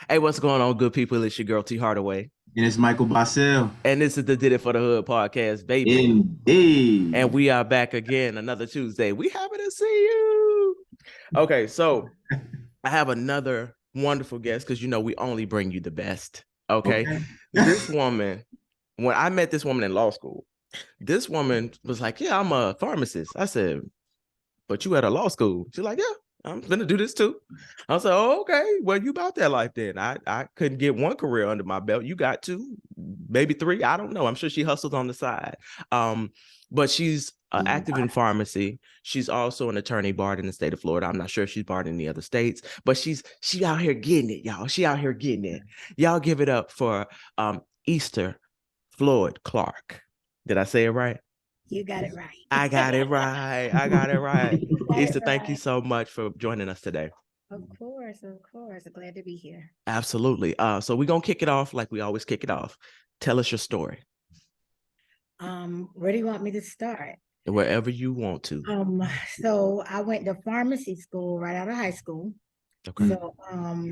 Hey, what's going on, good people? It's your girl T Hardaway, And it's Michael Bahsil. and this is the Did It for the Hood podcast, baby. And Indeed. we are back again another Tuesday. We happy to see you. Okay, so I have another wonderful guest because we only bring you the best. Okay, Okay. this woman, when I met this woman in law school, this woman was like, "Yeah, I'm a pharmacist." I said, "But you at a law school?" She's like, "Yeah, I'm gonna do this too." I was like, "Oh, okay. Well, you about that life then." I couldn't get one career under my belt. You got two, maybe three. I don't know. I'm sure she hustles on the side. Um, but she's active in pharmacy. She's also an attorney barred in the state of Florida. I'm not sure if she's barred in the other states, but she out here getting it, y'all. She out here getting it. Y'all give it up for Easter Floyd-Clarke. Did I say it right? You got it right. I got it right. I got it right. You got it Easter, thank you right. so much for joining us today. Of course, of course. I'm glad to be here. Absolutely. So we're gonna kick it off like we always kick it off. Tell us your story. Where do you want me to start? Wherever you want to. Um, so I went to pharmacy school right out of high school. Okay. So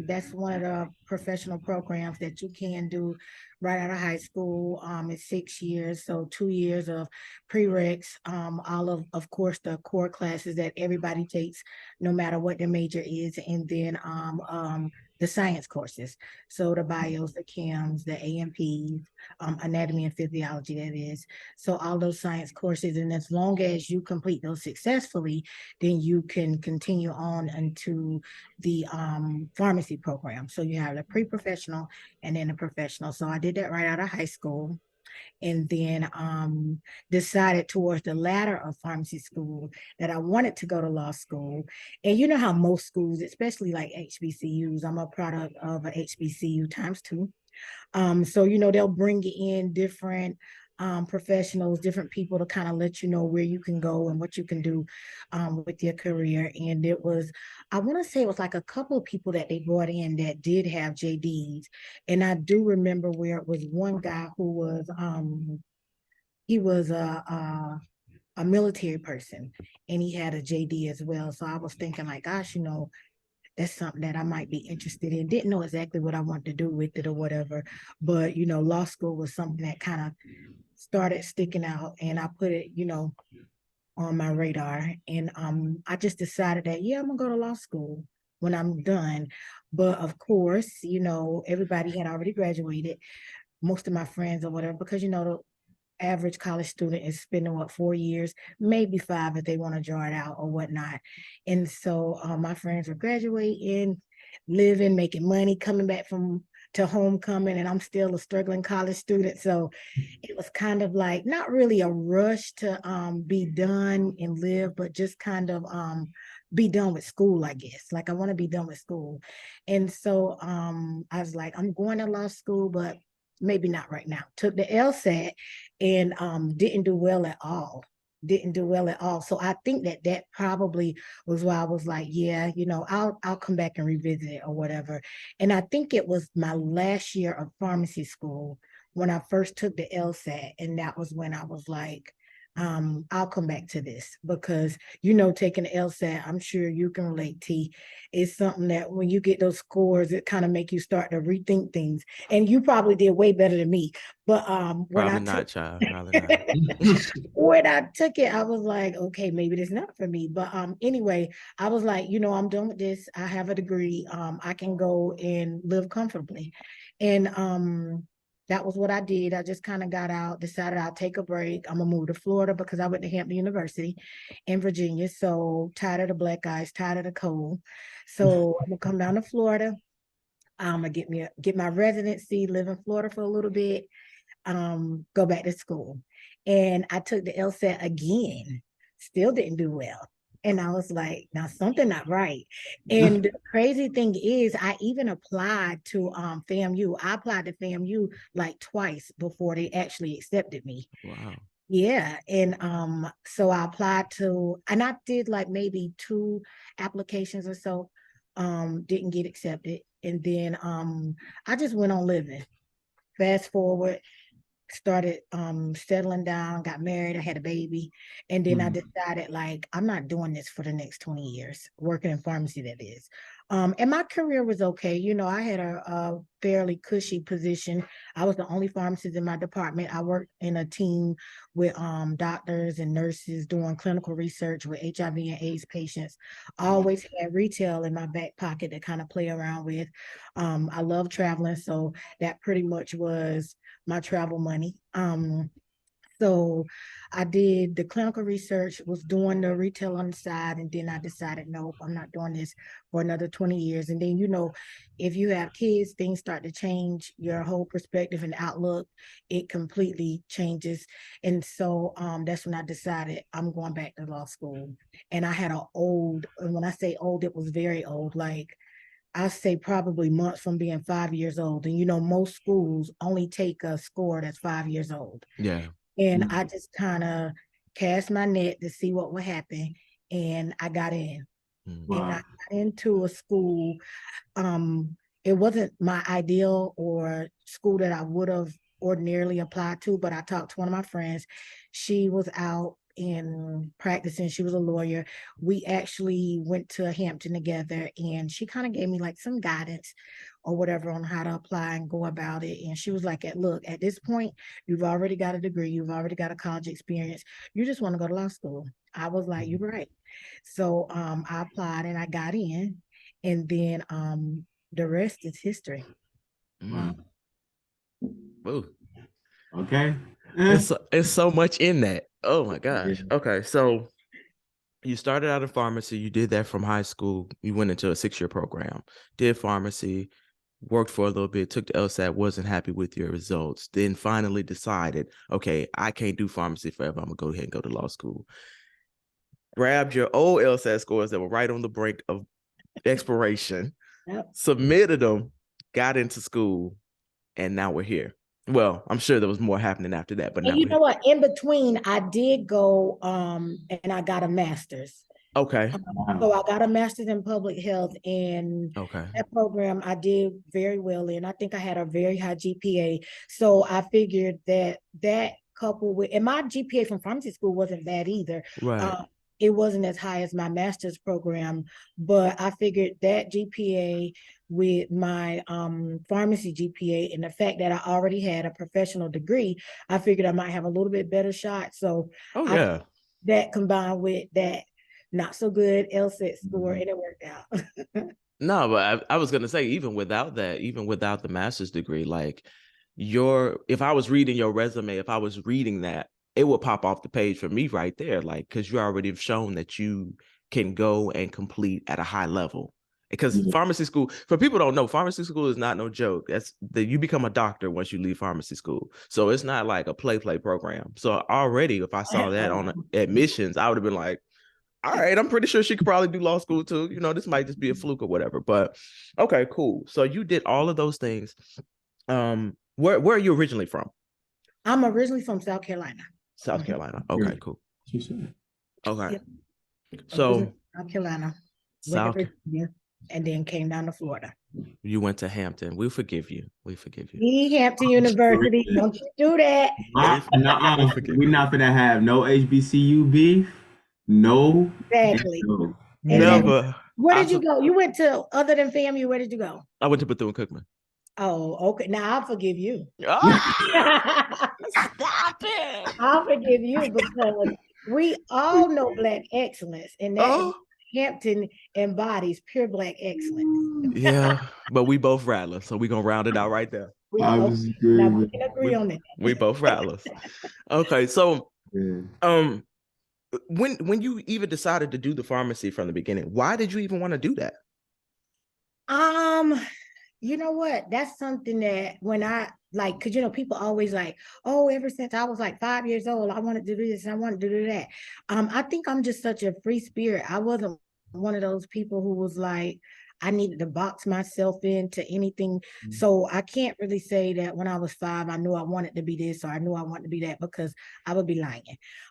that's one of the professional programs that you can do right out of high school. It's 6 years, so 2 years of prereqs, all of course the core classes that everybody takes, no matter what their major is, and then the science courses. So the bios, the chems, the AMPs, anatomy and physiology, that is. So all those science courses, and as long as you complete those successfully, then you can continue on into the pharmacy program. So you have the pre-professional and then the professional. So I did that right out of high school, and then decided towards the latter of pharmacy school that I wanted to go to law school. And you know how most schools, especially like HBCUs, I'm a product of an HBCU times two. So they'll bring in different professionals, different people to kind of let you know where you can go and what you can do with your career. And it was, I want to say it was like a couple of people that they brought in that did have JDs. And I do remember where it was one guy who was he was a military person, and he had a JD as well. So I was thinking like, gosh, that's something that I might be interested in. Didn't know exactly what I wanted to do with it or whatever, but law school was something that kind of started sticking out, and I put it, on my radar. And I just decided that yeah, I'm gonna go to law school when I'm done. But of course, everybody had already graduated, most of my friends or whatever, because the average college student is spending what 4 years, maybe 5 if they want to draw it out or whatnot. And so my friends were graduating, living, making money, coming back from to homecoming, and I'm still a struggling college student. So it was kind of like not really a rush to be done and live, but just kind of be done with school, I guess. Like I want to be done with school. And so I was like, I'm going to law school, but maybe not right now. Took the LSAT and didn't do well at all. Didn't do well at all. So I think that probably was why I was like, yeah, I'll come back and revisit it or whatever. And I think it was my last year of pharmacy school when I first took the LSAT, and that was when I was like, I'll come back to this because taking the LSAT, I'm sure you can relate, T. It's something that when you get those scores, it kind of make you start to rethink things. And you probably did way better than me. But when I Probably took not, child. Probably not. when I took it, I was like, okay, maybe this is not for me. But anyway, I was like, I'm done with this. I have a degree. I can go and live comfortably. And that was what I did. I just kind of got out, decided I'll take a break. I'm gonna move to Florida because I went to Hampton University in Virginia. So tired of the black ice, tired of the cold. So I'm gonna come down to Florida. I'm gonna get my residency, live in Florida for a little bit, go back to school. And I took the LSAT again, still didn't do well. And I was like, now something not right. And the crazy thing is, I even applied to FAMU. I applied to FAMU like twice before they actually accepted me. Wow. Yeah. And so I applied to, and I did like maybe 2 applications or so, didn't get accepted. And then I just went on living. Fast forward, started settling down, got married, I had a baby, and then I decided like I'm not doing this for the next 20 years, working in pharmacy, that is. And my career was okay. You know, I had a fairly cushy position. I was the only pharmacist in my department. I worked in a team with doctors and nurses doing clinical research with HIV and AIDS patients. I always had retail in my back pocket to kind of play around with. I love traveling, so that pretty much was my travel money. So I did the clinical research, was doing the retail on the side, and then I decided, nope, I'm not doing this for another 20 years. And then, you know, if you have kids, things start to change your whole perspective and outlook. It completely changes. And so that's when I decided I'm going back to law school. And I had and when I say old, it was very old, like I say probably months from being 5 years old. And, you know, most schools only take a score that's 5 years old. Yeah. And I just kind of cast my net to see what would happen. And I got in. Wow. And I got into a school. It wasn't my ideal or school that I would have ordinarily applied to, but I talked to one of my friends. She was out in practicing. She was a lawyer. We actually went to Hampton together, and she kind of gave me like some guidance or whatever on how to apply and go about it. And she was like, look, at this point, you've already got a degree, you've already got a college experience. You just want to go to law school. I was like, you're right. So I applied and I got in, and then the rest is history. Wow. Ooh. Okay. It's so much in that. Oh my gosh. Yeah. Okay. So you started out in pharmacy. You did that from high school. You went into a 6-year program, did pharmacy, worked for a little bit, took the LSAT, wasn't happy with your results, then finally decided, okay, I can't do pharmacy forever. I'm going to go ahead and go to law school. Grabbed your old LSAT scores that were right on the brink of expiration, Yep. submitted them, got into school, and now we're here. Well, I'm sure there was more happening after that, but And now you know what? In between, I did go and I got a master's. okay. So I got a master's in public health, and Okay. that program I did very well in. I think I had a very high GPA. So I figured that coupled with, and my GPA from pharmacy school wasn't bad either. Right. It wasn't as high as my master's program, but I figured that GPA with my pharmacy GPA and the fact that I already had a professional degree, I figured I might have a little bit better shot. So that combined with that not so good LSAT score, and it worked out. No, but I was gonna say, even without that, even without the master's degree, like if I was reading your resume, if I was reading that, it would pop off the page for me right there, like, because you already have shown that you can go and complete at a high level. Because pharmacy school, for people who don't know, pharmacy school is not no joke. That's you become a doctor once you leave pharmacy school. So it's not like a play program. So already, if I saw that on admissions, I would have been like, all right, I'm pretty sure she could probably do law school too. You know, this might just be a fluke or whatever. But okay, cool. So you did all of those things. Where are you originally from? I'm originally from South Carolina. South Carolina. Okay, cool. Okay. Yep. So South Carolina, South, Virginia, and then came down to Florida. You went to Hampton. We forgive you. We forgive you. Hampton University. Don't you do that. We're not gonna have no HBCU beef. No. Exactly. No. Never. Where did you go? You went to, other than FAMU, where did you go? I went to Bethune-Cookman. Oh, okay. Now I'll forgive you. Stop it. I'll forgive you because we all know Black excellence, and that Hampton embodies pure Black excellence. Yeah, but we both rattlers, so we're gonna round it out right there. We can agree on that. We both rattlers. Okay, so when you even decided to do the pharmacy from the beginning, why did you even want to do that? You know what? That's something that when I like, because you know, people always like, oh, ever since I was like 5 years old, I wanted to do this and I wanted to do that. I think I'm just such a free spirit. I wasn't one of those people who was like, I needed to box myself into anything. So I can't really say that when I was 5, I knew I wanted to be this or I knew I wanted to be that, because I would be lying.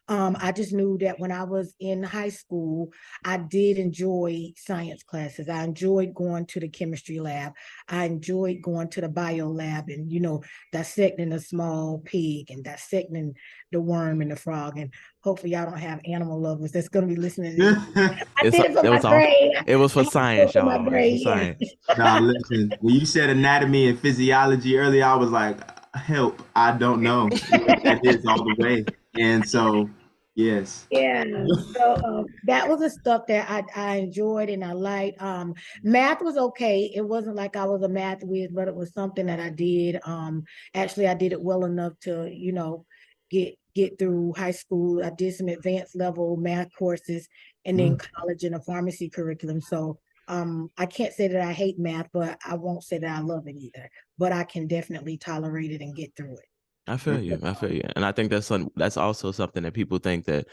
I just knew that when I was in high school, I did enjoy science classes. I enjoyed going to the chemistry lab. I enjoyed going to the bio lab and, you know, dissecting a small pig and dissecting the worm and the frog. And hopefully y'all don't have animal lovers that's gonna be listening to this. I It's did it for that my was all. grade. It was for I did it science, for my y'all. It's for grade, yes. science. Nah, listen. When you said anatomy and physiology earlier, I was like, help, I don't know what that is all the way. And so, yes. Yeah, so that was the stuff that I enjoyed and I liked. Math was okay. It wasn't like I was a math whiz, but it was something that I did. Actually, I did it well enough to, get through high school. I did some advanced level math courses and then college and a pharmacy curriculum. So I can't say that I hate math, but I won't say that I love it either. But I can definitely tolerate it and get through it. I feel you. And I think that's also something that people think that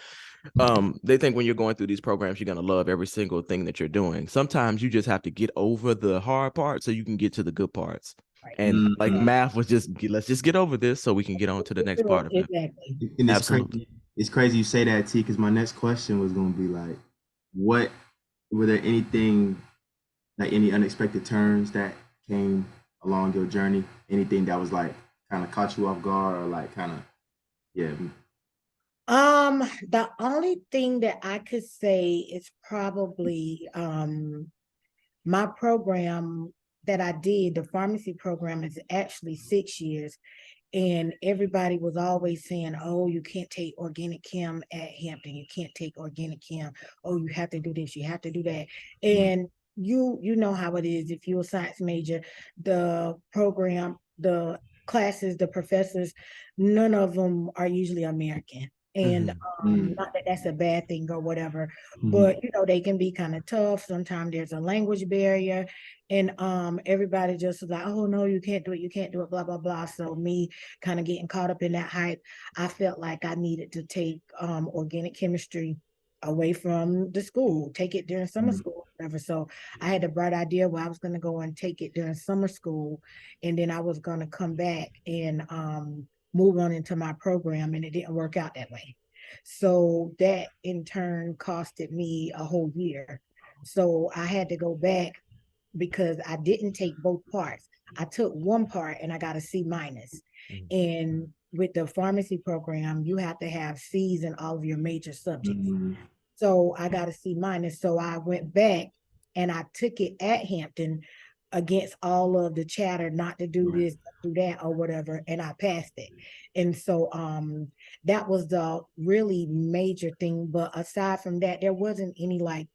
they think when you're going through these programs, you're gonna love every single thing that you're doing. Sometimes you just have to get over the hard part so you can get to the good parts. Right. And like math was let's just get over this so we can get on to the next part of it. Exactly. And it's Absolutely. crazy. It's crazy you say that, T, because my next question was going to be like, what were there anything like any unexpected turns that came along your journey? Anything that was like kind of caught you off guard or like kind of, yeah. The only thing that I could say is probably my program that I did, the pharmacy program is actually 6 years. And everybody was always saying, oh, you can't take organic chem at Hampton. You can't take organic chem. Oh, you have to do this. You have to do that. And you know how it is. If you're a science major, the program, the classes, the professors, none of them are usually American. And not that that's a bad thing or whatever, but they can be kind of tough. Sometimes there's a language barrier, and everybody just was like, oh no, you can't do it, blah blah blah. So me kind of getting caught up in that hype, I felt like I needed to take organic chemistry away from the school, take it during summer school, whatever. So I had the bright idea where I was going to go and take it during summer school, and then I was going to come back and move on into my program, and it didn't work out that way. So that in turn costed me a whole year. So I had to go back because I didn't take both parts. I took one part and I got a C minus. And with the pharmacy program, you have to have C's in all of your major subjects. So I got a C minus. So I went back and I took it at Hampton against all of the chatter not to do this, do that, or whatever, and I passed it. And so that was the really major thing. But aside from that, there wasn't any like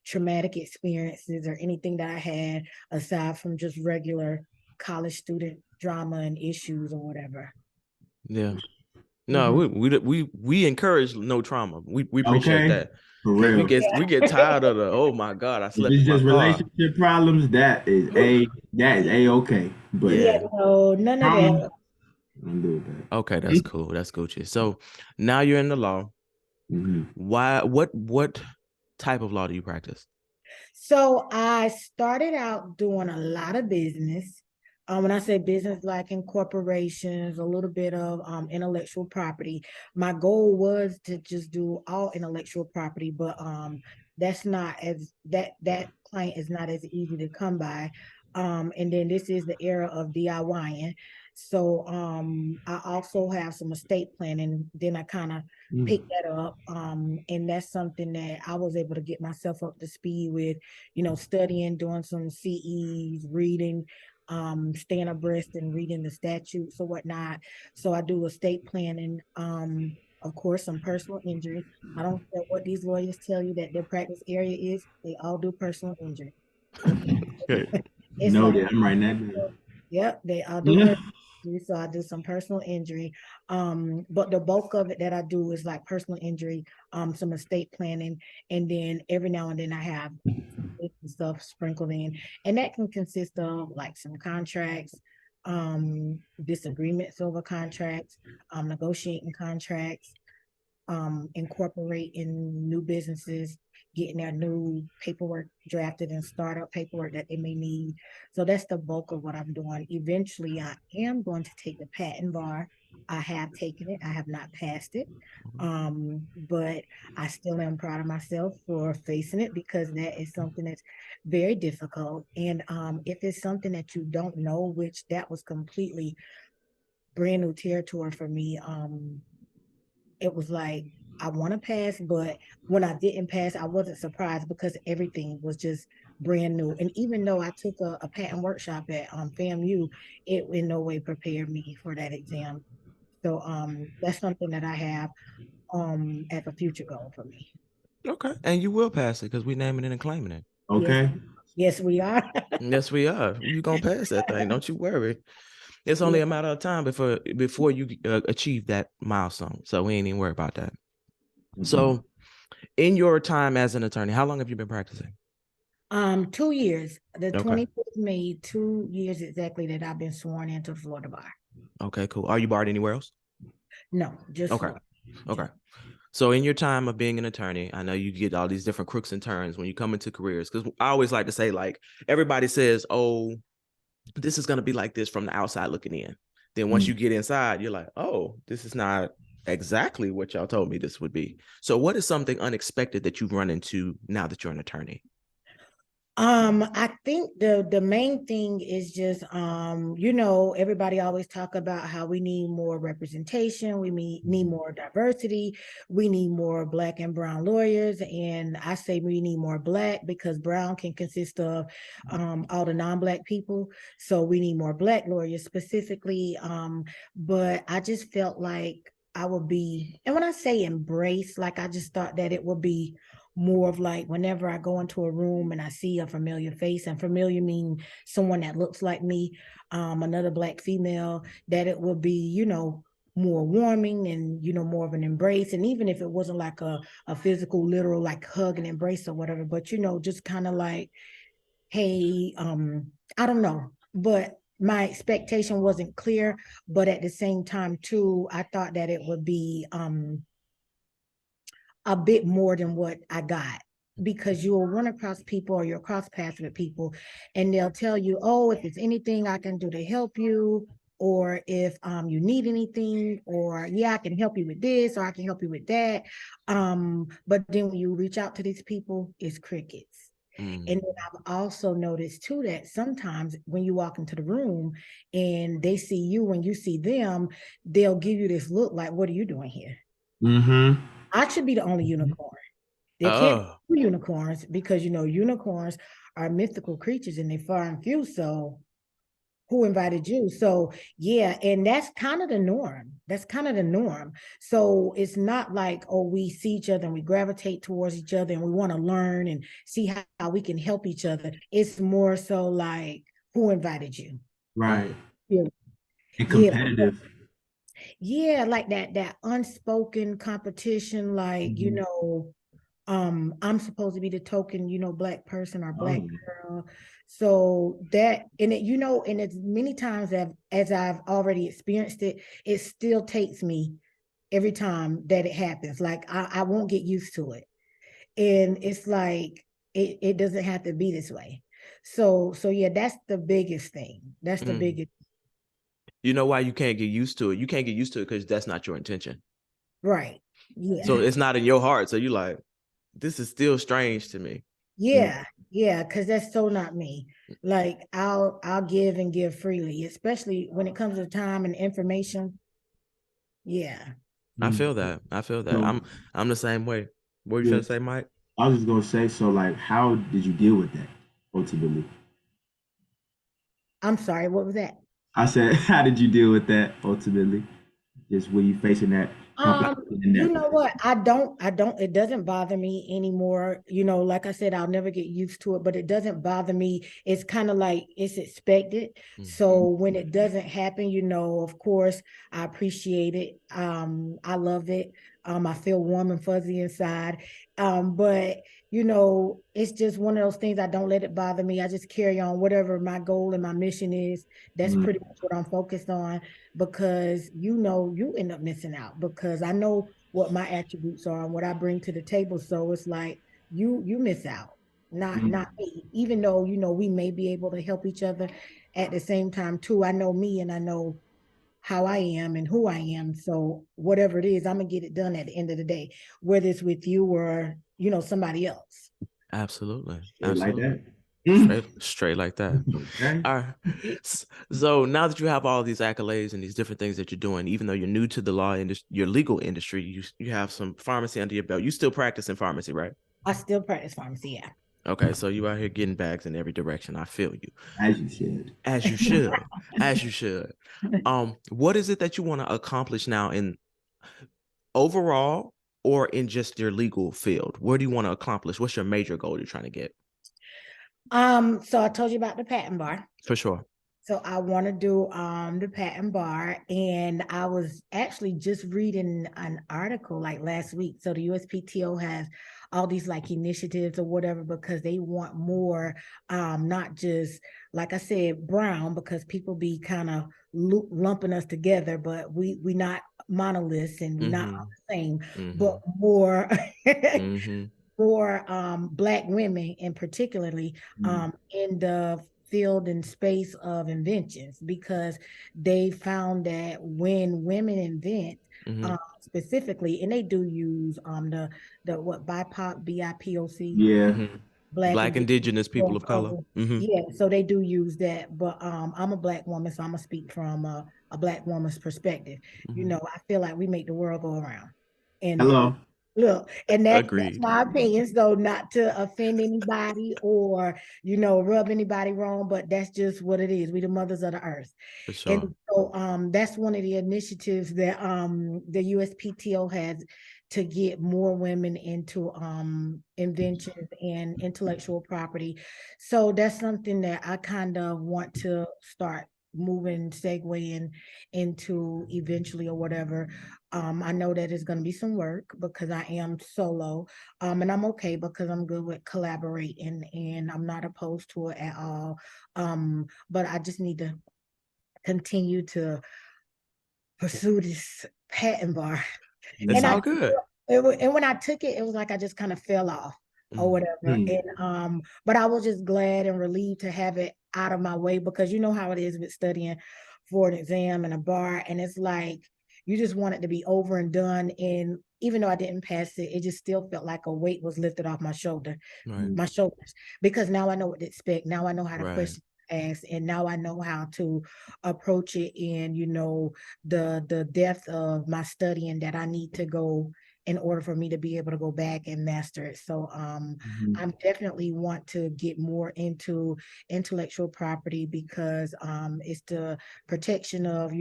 traumatic experiences or anything that I had aside from just regular college student drama and issues or whatever. Yeah. No, we encourage no trauma. We appreciate Okay. that. For real. We get tired of the oh my God, I If slept it's in my just car. relationship problems, that is A-okay. But Yeah, no, none of that. I'm do with that. Okay, that's cool. That's Gucci. So now you're in the law. Why what type of law do you practice? So I started out doing a lot of business. When I say business, like in corporations, a little bit of intellectual property. My goal was to just do all intellectual property, but that's not as that client is not as easy to come by. And then this is the era of DIYing. So I also have some estate planning. Then I kind of pick that up. And that's something that I was able to get myself up to speed with, studying, doing some CEs, reading, staying abreast and reading the statutes or whatnot. So I do estate planning, of course, some personal injury. I don't care what these lawyers tell you that their practice area is, they all do personal injury. It's Noted. I'm writing that down. Yep, they all do personal injury, so I do some personal injury. But the bulk of it that I do is like personal injury, some estate planning, and then every now and then I have stuff sprinkled in, and that can consist of like some contracts, disagreements over contracts, negotiating contracts, incorporating new businesses, getting their new paperwork drafted and startup paperwork that they may need. So that's the bulk of what I'm doing. Eventually, I am going to take the patent bar. I have taken it. I have not passed it. But I still am proud of myself for facing it because that is something that's very difficult. And if it's something that you don't know, which that was completely brand new territory for me, it was like, I want to pass, but when I didn't pass, I wasn't surprised because everything was just brand new. And even though I took a patent workshop at FAMU, it in no way prepared me for that exam. So that's something that I have as a future goal for me. Okay. And you will pass it because we naming it and claiming it. Yes, Okay. yes, we are. Yes, we are. You gonna pass that thing? Don't you worry. It's only Yeah. a matter of time before you achieve that milestone. So we ain't even worry about that. So, in your time as an attorney, how long have you been practicing? 2 years. The Okay. 25th made 2 years exactly that I've been sworn into the Florida bar. Okay, cool. Are you barred anywhere else? No, just Okay. Florida. Okay. So in your time of being an attorney, I know you get all these different crooks and turns when you come into careers. Because I always like to say, like, everybody says, oh, this is going to be like this from the outside looking in. Then once you get inside, you're like, oh, this is not exactly what y'all told me this would be. So what is something unexpected that you've run into now that you're an attorney? I think the main thing is just everybody always talk about how we need more representation, we need more diversity, we need more Black and brown lawyers, and I say we need more Black because brown can consist of all the non-Black people, so we need more Black lawyers specifically. But I just felt like I would be, and when I say embrace, like I just thought that it would be more of like whenever I go into a room and I see a familiar face, and familiar mean someone that looks like me, another Black female, that it will be, more warming and, more of an embrace. And even if it wasn't like a physical, literal, like hug and embrace or whatever, but, just kind of like, hey, I don't know, but my expectation wasn't clear, but at the same time too, I thought that it would be, a bit more than what I got, because you'll run across people or you'll cross paths with people and they'll tell you, oh, if there's anything I can do to help you, or if you need anything, or yeah, I can help you with this or I can help you with that. But then when you reach out to these people, it's crickets. And then I've also noticed too that sometimes when you walk into the room and they see you, when you see them, they'll give you this look like, what are you doing here? I should be the only unicorn. There can't be two unicorns because unicorns are mythical creatures and they're far and few. So who invited you? So yeah, and that's kind of the norm. That's kind of the norm. So it's not like, oh, we see each other and we gravitate towards each other and we want to learn and see how we can help each other. It's more so like, who invited you? Right. Yeah. And competitive. Yeah, like that unspoken competition, like, I'm supposed to be the token, Black person or Black girl. So that, and and it's many times as I've already experienced it, it still takes me every time that it happens. Like I won't get used to it. And it's like, it doesn't have to be this way. So yeah, that's the biggest thing. That's the biggest. You know why you can't get used to it? You can't get used to it because that's not your intention. Right. Yeah. So it's not in your heart. So you're like, this is still strange to me. Yeah, because that's so not me. Like I'll give and give freely, especially when it comes to time and information. Yeah. I feel that. I feel that. So, I'm the same way. What were you yeah, trying to say, Mike? I was just gonna say, so like, how did you deal with that ultimately? I'm sorry, what was that? I said, how did you deal with that ultimately? Just when you facing that competition in You that know what? I don't, it doesn't bother me anymore. Like I said, I'll never get used to it, but it doesn't bother me. It's kind of like it's expected. So when it doesn't happen, of course, I appreciate it. I love it. I feel warm and fuzzy inside. But it's just one of those things. I don't let it bother me. I just carry on whatever my goal and my mission is. That's pretty much what I'm focused on, because you end up missing out, because I know what my attributes are and what I bring to the table. So it's like you miss out, not me. Even though we may be able to help each other at the same time too. I know me and I know how I am and who I am. So whatever it is, I'm gonna get it done at the end of the day, whether it's with you or somebody else. Absolutely. like that. Straight like that. Okay. All right. So now that you have all these accolades and these different things that you're doing, even though you're new to the law industry, your legal industry, you have some pharmacy under your belt. You still practice in pharmacy, right? I still practice pharmacy, yeah. Okay, so you out here getting bags in every direction. I feel you. As you should. As you should. As you should. What is it that you want to accomplish now in overall or in just your legal field? Where do you want to accomplish? What's your major goal you're trying to get? So I told you about the patent bar. For sure. So I want to do the patent bar, and I was actually just reading an article like last week. So the USPTO has all these like initiatives or whatever because they want more, not just like I said, brown, because people be kind of lumping us together, but we not monoliths and we're not all the same, but more for Black women, and particularly in the field and space of inventions, because they found that when women invent, specifically, and they do use the what BIPOC, BIPOC, Yeah. Black Indigenous people of color. Yeah, so they do use that, but I'm a Black woman, so I'm gonna speak from a Black woman's perspective. You know, I feel like we make the world go around. And Hello. look, and that's Agreed. my opinion. So not to offend anybody or, rub anybody wrong, but that's just what it is. We the mothers of the earth. For sure. And so that's one of the initiatives that the USPTO has to get more women into inventions and intellectual property. So that's something that I kind of want to start segueing into eventually or whatever. I know that it's going to be some work because I am solo, and I'm okay because I'm good with collaborating and I'm not opposed to it at all. But I just need to continue to pursue this patent bar. It's all good. And when I took it, it was like I just kind of fell off or whatever. And but I was just glad and relieved to have it out of my way, because you know how it is with studying for an exam and a bar, and it's like you just want it to be over and done. And even though I didn't pass it, it just still felt like a weight was lifted off my shoulders, because now I know what to expect. Now I know how to question ask, and now I know how to approach it in, the depth of my studying that I need to go in order for me to be able to go back and master it. So I definitely want to get more into intellectual property, because it's the protection of,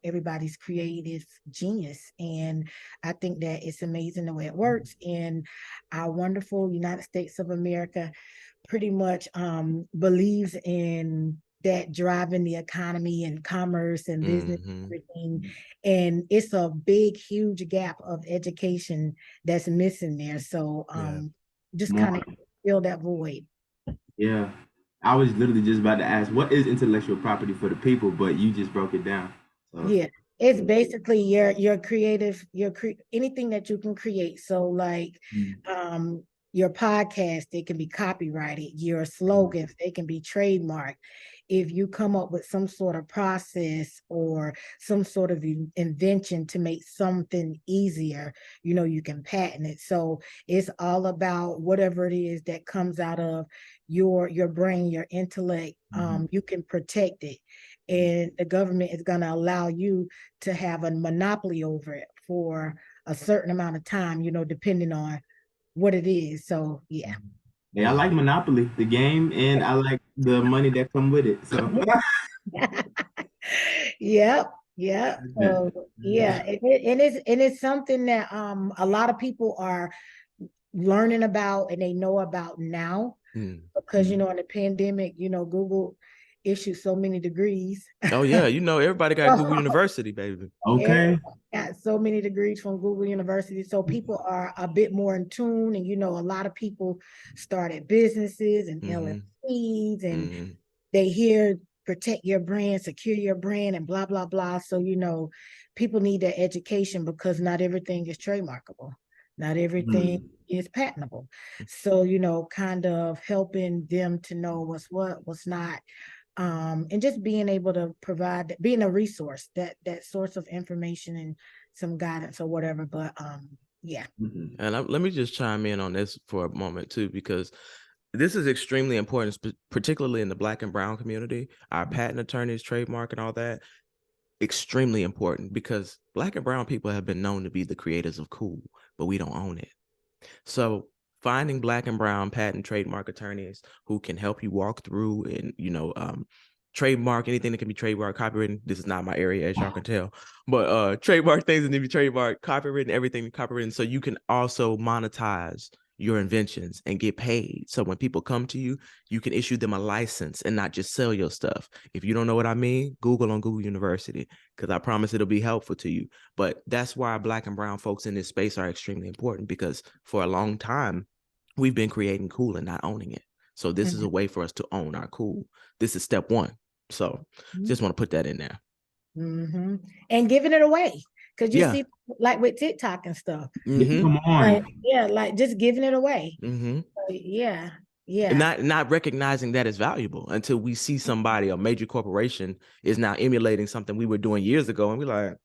everybody's creative genius. And I think that it's amazing the way it works. And our wonderful United States of America pretty much believes in that driving the economy and commerce and business and everything. And it's a big, huge gap of education that's missing there. So just kind of fill that void. Yeah. I was literally just about to ask, what is intellectual property for the people, but you just broke it down. So. Yeah. It's basically your creative, anything that you can create. So like your podcast, they can be copyrighted. Your slogans, they can be trademarked. If you come up with some sort of process or some sort of invention to make something easier, you can patent it. So it's all about whatever it is that comes out of your brain, your intellect. You can protect it, and the government is going to allow you to have a monopoly over it for a certain amount of time, depending on what it is. So yeah. Yeah, I like Monopoly, the game, and I like the money that come with it. So Yep. So yeah, and it's something that a lot of people are learning about and they know about now, because in the pandemic, Google issued so many degrees. Oh yeah, everybody got Google University, baby. Okay. Got so many degrees from Google University. So people are a bit more in tune, and a lot of people started businesses and LLCs, and they hear protect your brand, secure your brand, and blah blah blah. So people need that education, because not everything is trademarkable, not everything is patentable. So kind of helping them to know what's not. And just being able to provide, being a resource, that source of information and some guidance or whatever. But yeah. And let me just chime in on this for a moment too, because This is extremely important, particularly in the Black and brown community. Our patent attorneys, trademark, and all that, extremely important, because Black and brown people have been known to be the creators of cool, but we don't own it. So finding Black and brown patent trademark attorneys who can help you walk through and, trademark anything that can be trademark, copywritten. This is not my area, as y'all can tell, but trademark things that need to be trademark, copywritten, everything copywritten, so you can also monetize your inventions and get paid. So when people come to you, you can issue them a license and not just sell your stuff. If you don't know what I mean, Google on Google University, because I promise it'll be helpful to you. But that's why Black and brown folks in this space are extremely important, because for a long time, we've been creating cool and not owning it. So this is a way for us to own our cool. This is step one. So just want to put that in there. And giving it away. Because you see, like with TikTok and stuff. Come on. Like just giving it away. And not recognizing that it's valuable until we see somebody, a major corporation, is now emulating something we were doing years ago, and we're like,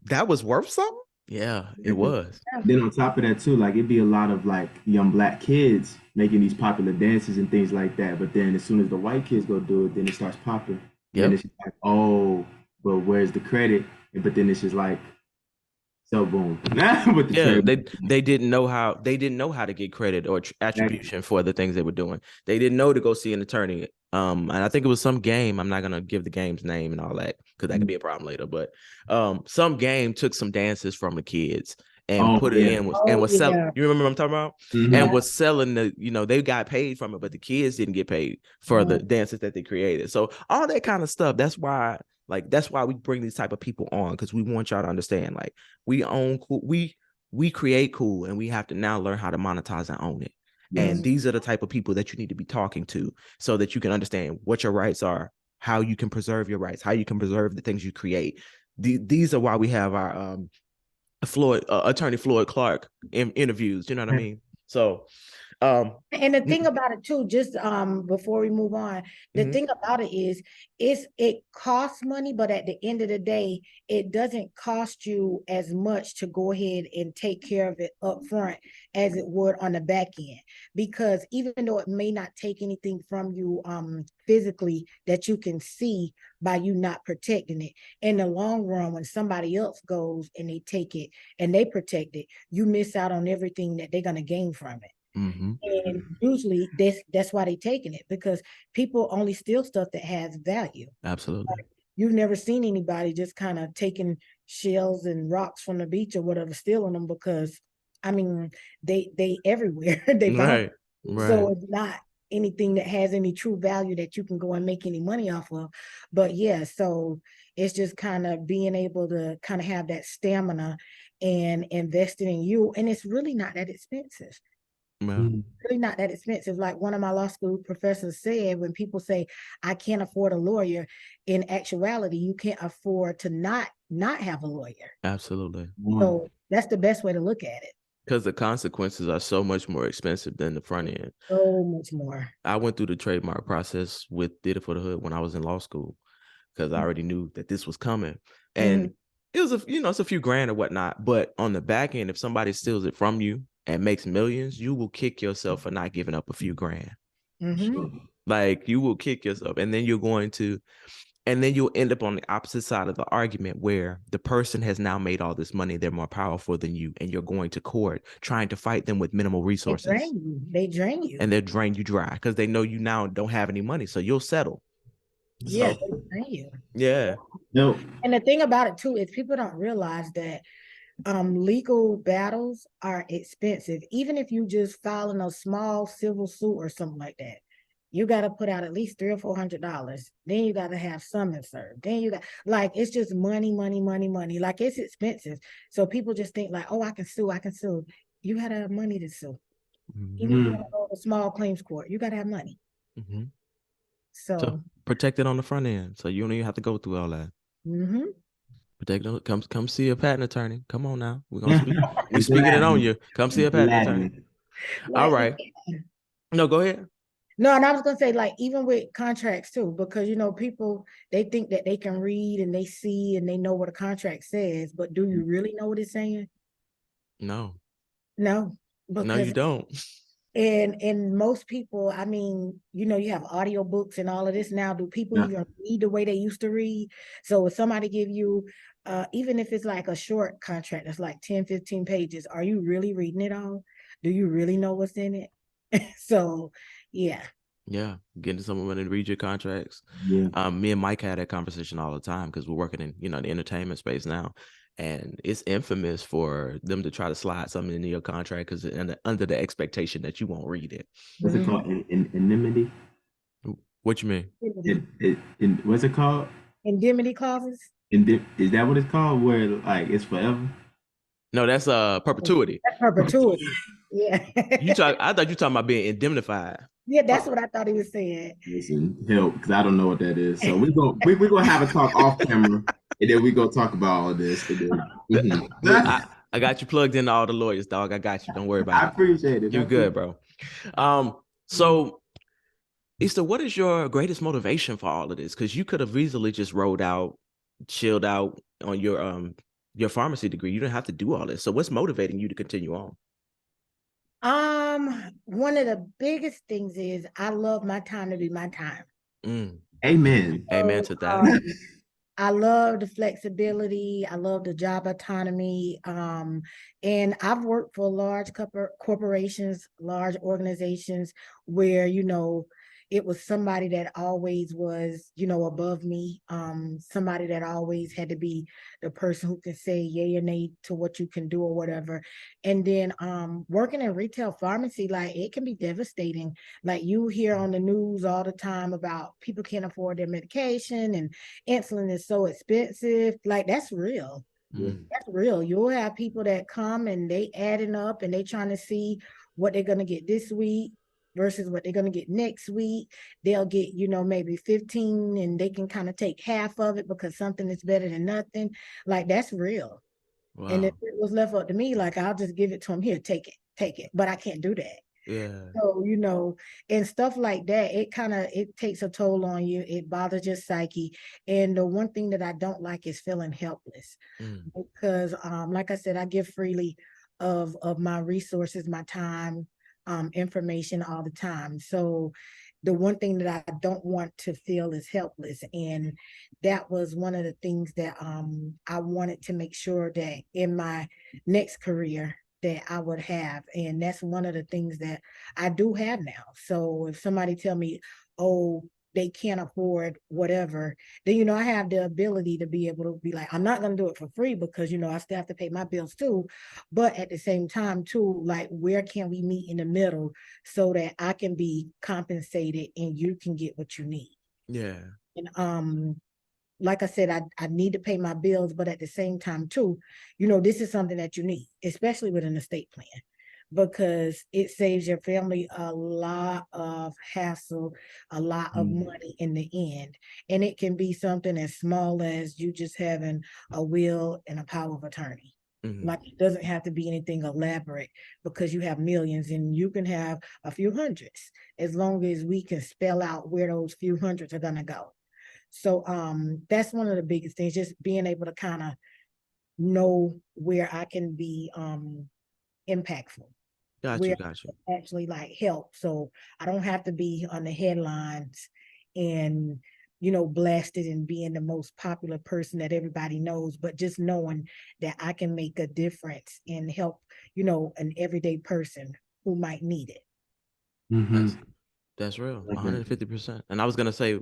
that was worth something. Yeah, it was. Then on top of that too, like it'd be a lot of like young Black kids making these popular dances and things like that. But then as soon as the white kids go do it, then it starts popping. Yeah. And it's just like, oh, but where's the credit? But then it's just like, so boom. They didn't know how to get credit or attribution for the things they were doing. They didn't know to go see an attorney. And I think it was some game. I'm not gonna give the game's name and all that, because that could be a problem later. But some game took some dances from the kids and put it in and was selling. You remember what I'm talking about? And was selling they got paid from it, but the kids didn't get paid for the dances that they created. So all that kind of stuff. That's why we bring these type of people on, because we want y'all to understand, like, we own cool, we create cool, and we have to now learn how to monetize and own it. And these are the type of people that you need to be talking to, so that you can understand what your rights are, how you can preserve your rights, how you can preserve the things you create. These are why we have our Attorney Floyd-Clarke interviews. You know what I mean? So and the thing about it too, just before we move on, the thing about it is it costs money, but at the end of the day, it doesn't cost you as much to go ahead and take care of it up front as it would on the back end. Because even though it may not take anything from you physically that you can see by you not protecting it, in the long run, when somebody else goes and they take it and they protect it, you miss out on everything that they're going to gain from it. And usually that's why they're taking it, because people only steal stuff that has value. Absolutely. Like, you've never seen anybody just kind of taking shells and rocks from the beach or whatever, stealing them, because I mean they everywhere. They right. So it's not anything that has any true value that you can go and make any money off of. But yeah, so it's just kind of being able to kind of have that stamina and investing in you, and it's really not that expensive. Really not that expensive. Like one of my law school professors said, when people say I can't afford a lawyer, in actuality you can't afford to not have a lawyer. Absolutely. So that's the best way to look at it, because the consequences are so much more expensive than the front end. So much more. I went through the trademark process with Did It for the Hood when I was in law school, because I already knew that this was coming. And it was it's a few grand or whatnot, but on the back end, if somebody steals it from you and makes millions, you will kick yourself for not giving up a few grand. Like, you will kick yourself, and then you'll end up on the opposite side of the argument, where the person has now made all this money, they're more powerful than you, and you're going to court trying to fight them with minimal resources. They drain you. And they drain you dry, because they know you now don't have any money, so you'll settle. Yeah, they drain you. Yeah. No. And the thing about it too is people don't realize that legal battles are expensive. Even if you just file in a small civil suit or something like that, you got to put out at least $300 or $400. Then you got to have summons served. Then you got, like, it's just money. Like, it's expensive. So people just think like, oh, I can sue. You got to have money to sue. Even if you want to go to small claims court, you got to have money. So protect it on the front end, so you don't even have to go through all that. Protect it. Come see a patent attorney. Come on now, we're gonna speak. We speaking it on you. Come see a patent attorney. All right. No, go ahead. No, and I was gonna say, like, even with contracts too, because people, they think that they can read and they see and they know what a contract says, but do you really know what it's saying? No. No, No, you don't. And most people, I mean, you know, you have audiobooks and all of this now. Do people Yeah. even read the way they used to read? So if somebody give you, even if it's like a short contract that's like 10, 15 pages, are you really reading it all? Do you really know what's in it? So yeah. Yeah, getting someone to read your contracts. Yeah. Me and Mike had that conversation all the time because we're working in, the entertainment space now, and it's infamous for them to try to slide something into your contract because under the expectation that you won't read it. What's it called? Indemnity? What you mean? What's it called? Indemnity clauses. Is that what it's called? Where like it's forever? No, that's perpetuity. That's perpetuity. Yeah. I thought you talking about being indemnified. Yeah, that's what I thought he was saying. Listen, help, because I don't know what that is. So we gonna have a talk off camera, and then we go talk about all this. And then, Look, I got you plugged into all the lawyers, dog. I got you. Don't worry about I appreciate it. You're good, bro. So Easter, what is your greatest motivation for all of this? Because you could have easily just rolled out, chilled out on your pharmacy degree. You don't have to do all this. So what's motivating you to continue on? One of the biggest things is I love my time to be my time. Amen. Amen to that. I love the flexibility. I love the job autonomy. And I've worked for large corporations, large organizations where, you know, it was somebody that always was, you know, above me. Somebody that always had to be the person who can say yay or nay to what you can do or whatever. And then working in retail pharmacy, like it can be devastating. Like you hear on the news all the time about people can't afford their medication and insulin is so expensive. Like that's real. That's real. You'll have people that come and they adding up and they trying to see what they're gonna get this week versus what they're gonna get next week. They'll get, you know, maybe 15 and they can kind of take half of it because something is better than nothing. Like that's real. Wow. And if it was left up to me, like I'll just give it to them. Here, take it. But I can't do that. Yeah. So, you know, and stuff like that, it takes a toll on you. It bothers your psyche. And the one thing that I don't like is feeling helpless. Because like I said, I give freely of my resources, my time, information all the time. So the one thing that I don't want to feel is helpless. And that was one of the things that I wanted to make sure that in my next career that I would have. And that's one of the things that I do have now. So if somebody tell me, oh, they can't afford whatever, then, you know, I have the ability to be able to be like, I'm not going to do it for free because, you know, I still have to pay my bills too. But at the same time too, like, where can we meet in the middle so that I can be compensated and you can get what you need? Yeah. And like I said, I need to pay my bills, but at the same time too, you know, this is something that you need, especially with an estate plan, because it saves your family a lot of hassle, a lot of money in the end. And it can be something as small as you just having a will and a power of attorney. Like it doesn't have to be anything elaborate because you have millions and you can have a few hundreds as long as we can spell out where those few hundreds are gonna go. So that's one of the biggest things, just being able to kind of know where I can be impactful. Got Where you. I actually like help. So I don't have to be on the headlines and, you know, blasted and being the most popular person that everybody knows, but just knowing that I can make a difference and help, you know, an everyday person who might need it. That's real. 150%. And I was gonna say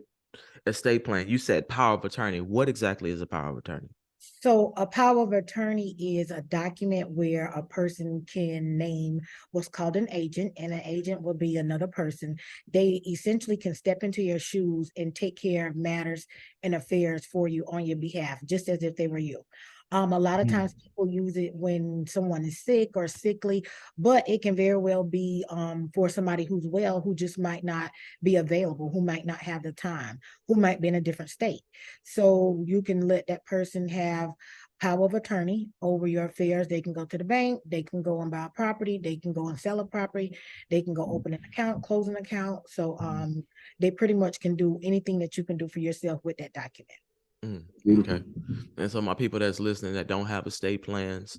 estate plan. You said power of attorney. What exactly is a power of attorney? So a power of attorney is a document where a person can name what's called an agent, and an agent will be another person. They essentially can step into your shoes and take care of matters and affairs for you on your behalf, just as if they were you. A lot of times people use it when someone is sick or sickly, but it can very well be for somebody who's well, who just might not be available, who might not have the time, who might be in a different state. So you can let that person have power of attorney over your affairs. They can go to the bank, they can go and buy a property, they can go and sell a property, they can go open an account, close an account. So they pretty much can do anything that you can do for yourself with that document. Okay. And so my people that's listening that don't have estate plans,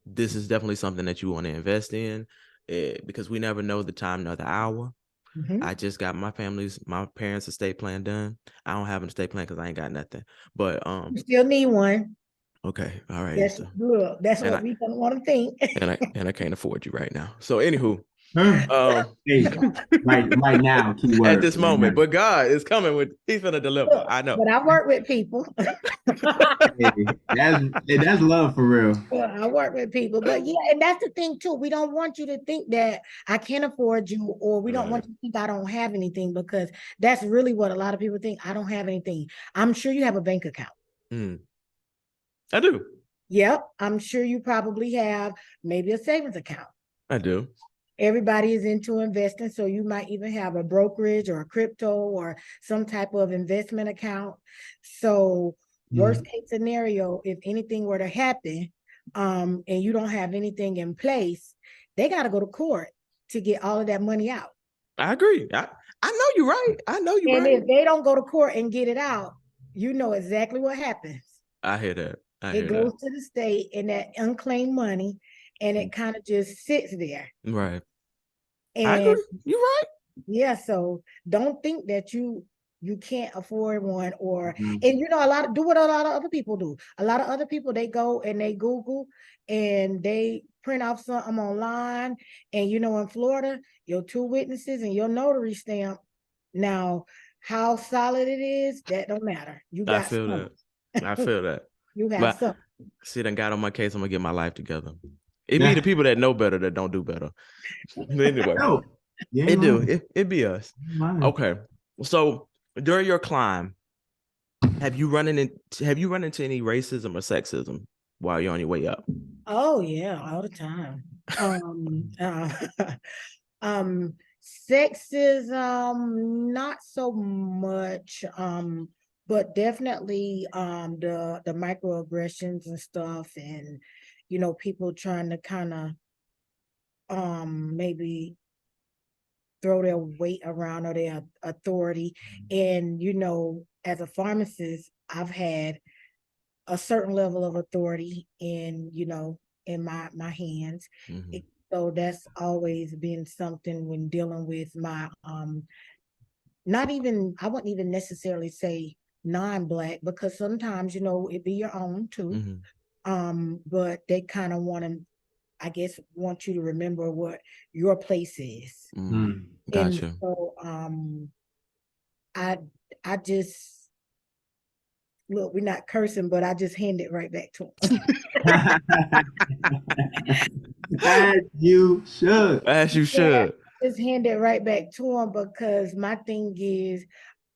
this is definitely something that you want to invest in. because we never know the time nor the hour. Mhm. I just got my parents' estate plan done. I don't have an estate plan because I ain't got nothing. But You still need one. okay, all right. That's look. That's And what we don't want to think. I can't afford you right now. So anywho, Hey, right now, keyword. at this right moment, now. but God is coming with. He's gonna deliver. Look, I know. but I work with people. Hey, that's love for real. Well, I work with people, but yeah, and that's the thing too. We don't want you to think that I can't afford you, or we don't want you to think I don't have anything, because that's really what a lot of people think. I don't have anything. I'm sure you have a bank account. I do. Yep, I'm sure you probably have maybe a savings account. I do. Everybody is into investing, so you might even have a brokerage or a crypto or some type of investment account. So worst case scenario, if anything were to happen, and you don't have anything in place, they got to go to court to get all of that money out. I agree. I know you're right. I know you're And right. if they don't go to court and get it out, you know exactly what happens. I hear that. It goes to the state and that unclaimed money, and it kind of just sits there. Right. And I agree. You're right. yeah, so don't think that you can't afford one, or Mhm. and you know, do what a lot of other people do. A lot of other people, they go and they Google and they print off something online, and you know, in Florida, your 2 witnesses and your notary stamp. Now, how solid it is, that don't matter. You I got feel some. that. I feel that. You have But some. see, done got on my case. I'm gonna get my life together. It be the people that know better that don't do better. Anyway, No, you ain't it do. lying. It be us. You ain't lying. Okay. So during your climb, have you run into any racism or sexism while you're on your way up? Oh yeah, all the time. Sexism, not so much, but definitely the microaggressions and stuff, and you know, people trying to kind of maybe throw their weight around or their authority. And you know, as a pharmacist, I've had a certain level of authority in, you know, in my hands. Mhm. So that's always been something when dealing with my not even, I wouldn't even necessarily say non-black, because sometimes, you know, it be your own too. But they kind of want to, I guess, want you to remember what your place is. And Gotcha. so I I just, look, we're not cursing, but I just hand it right back to him. As you should. As you should. Just hand it right back to him, because my thing is,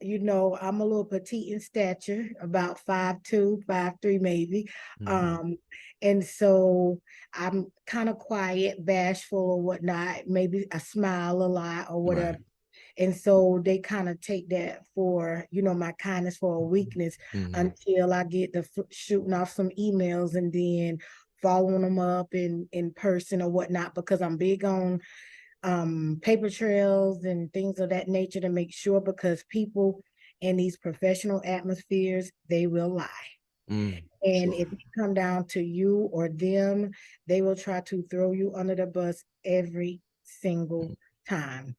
you know, I'm a little petite in stature, about 5'2", 5'3", maybe. And so I'm kind of quiet, bashful or whatnot. Maybe I smile a lot or whatever. Right. And so they kind of take that for, you know, my kindness for a weakness, until I get the shooting off some emails and then following them up in person or whatnot, because I'm big on paper trails and things of that nature to make sure, because people in these professional atmospheres, they will lie. And if it come down to you or them, they will try to throw you under the bus every single time.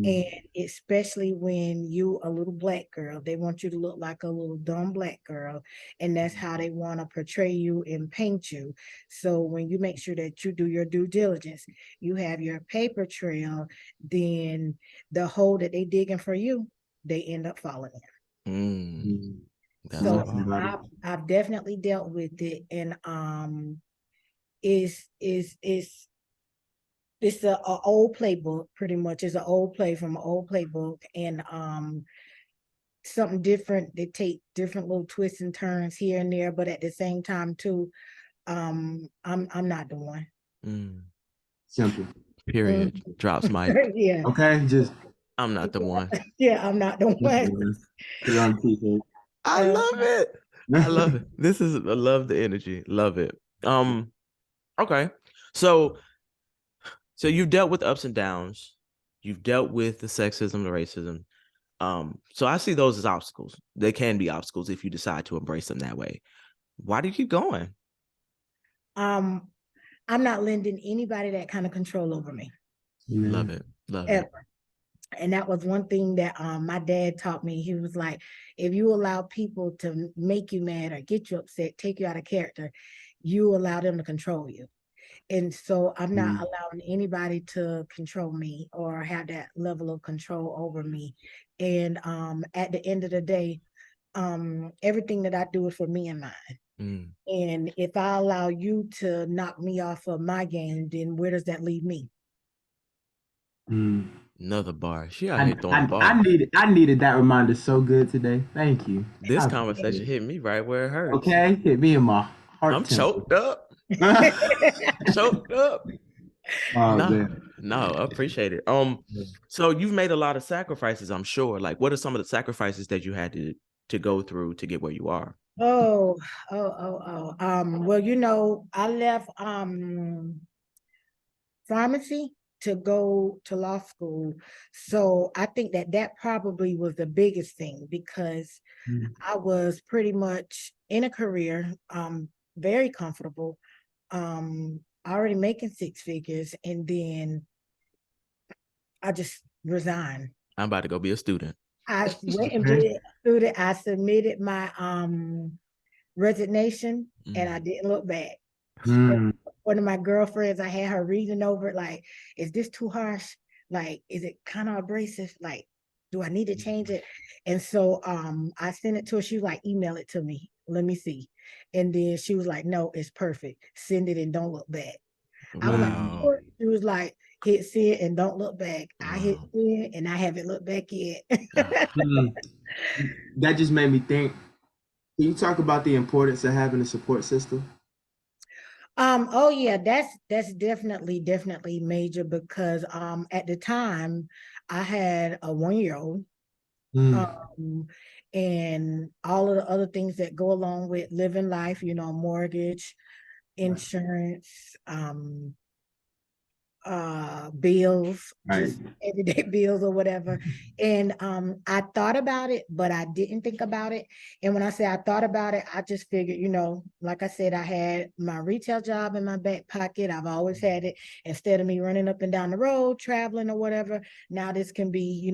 And especially when you a little black girl, they want you to look like a little dumb black girl, and that's how they want to portray you and paint you. So when you make sure that you do your due diligence, you have your paper trail, then the hole that they digging for you, they end up falling in. So I've definitely dealt with it, and is it's a old playbook, pretty much. It's an old play from an old playbook, and something different. They take different little twists and turns here and there, but at the same time too, I'm not the one. Simple. Period. Drops mic. Yeah. Okay, just I'm not the one. Yeah, I'm not the one. I love it. I love it. I love the energy. Love it. Okay. So you've dealt with ups and downs. You've dealt with the sexism, the racism. So I see those as obstacles. They can be obstacles if you decide to embrace them that way. Why do you keep going? I'm not lending anybody that kind of control over me. Love it. Love it. Ever. And that was one thing that my dad taught me. He was like, if you allow people to make you mad or get you upset, take you out of character, you allow them to control you. And so I'm not allowing anybody to control me or have that level of control over me. And at the end of the day, everything that I do is for me and mine. And if I allow you to knock me off of my game, then where does that leave me? Another bar. She out here throwing bars. I needed that reminder so good today. Thank you. This conversation hit me right where it hurts. Okay, hit me in my heart. I'm choked up. Choked up. No, I appreciate it. So you've made a lot of sacrifices, I'm sure. Like, what are some of the sacrifices that you had to go through to get where you are? Well, I left pharmacy to go to law school. So I think that probably was the biggest thing, because I was pretty much in a career, very comfortable, already making 6 figures, and then I just resigned. I'm about to go be a student. I went and be a student. I submitted my resignation, and I didn't look back. One of my girlfriends, I had her reading over it, like, is this too harsh? Like, is it kind of abrasive? Like, do I need to change it? And so I sent it to her. She was like, email it to me. Let me see. And then she was like, no, it's perfect. Send it and don't look back. I was like, what? She was like, hit send and don't look back. I hit send and I haven't looked back yet. That just made me think. Can you talk about the importance of having a support system? Oh yeah, that's definitely major, because at the time I had a 1-year-old, and all of the other things that go along with living life, mortgage, insurance, bills, just everyday bills or whatever. And I thought about it, but I didn't think about it. And when I say I thought about it, I just figured, like I said, I had my retail job in my back pocket. I've always had it. Instead of me running up and down the road, traveling or whatever, now this can be,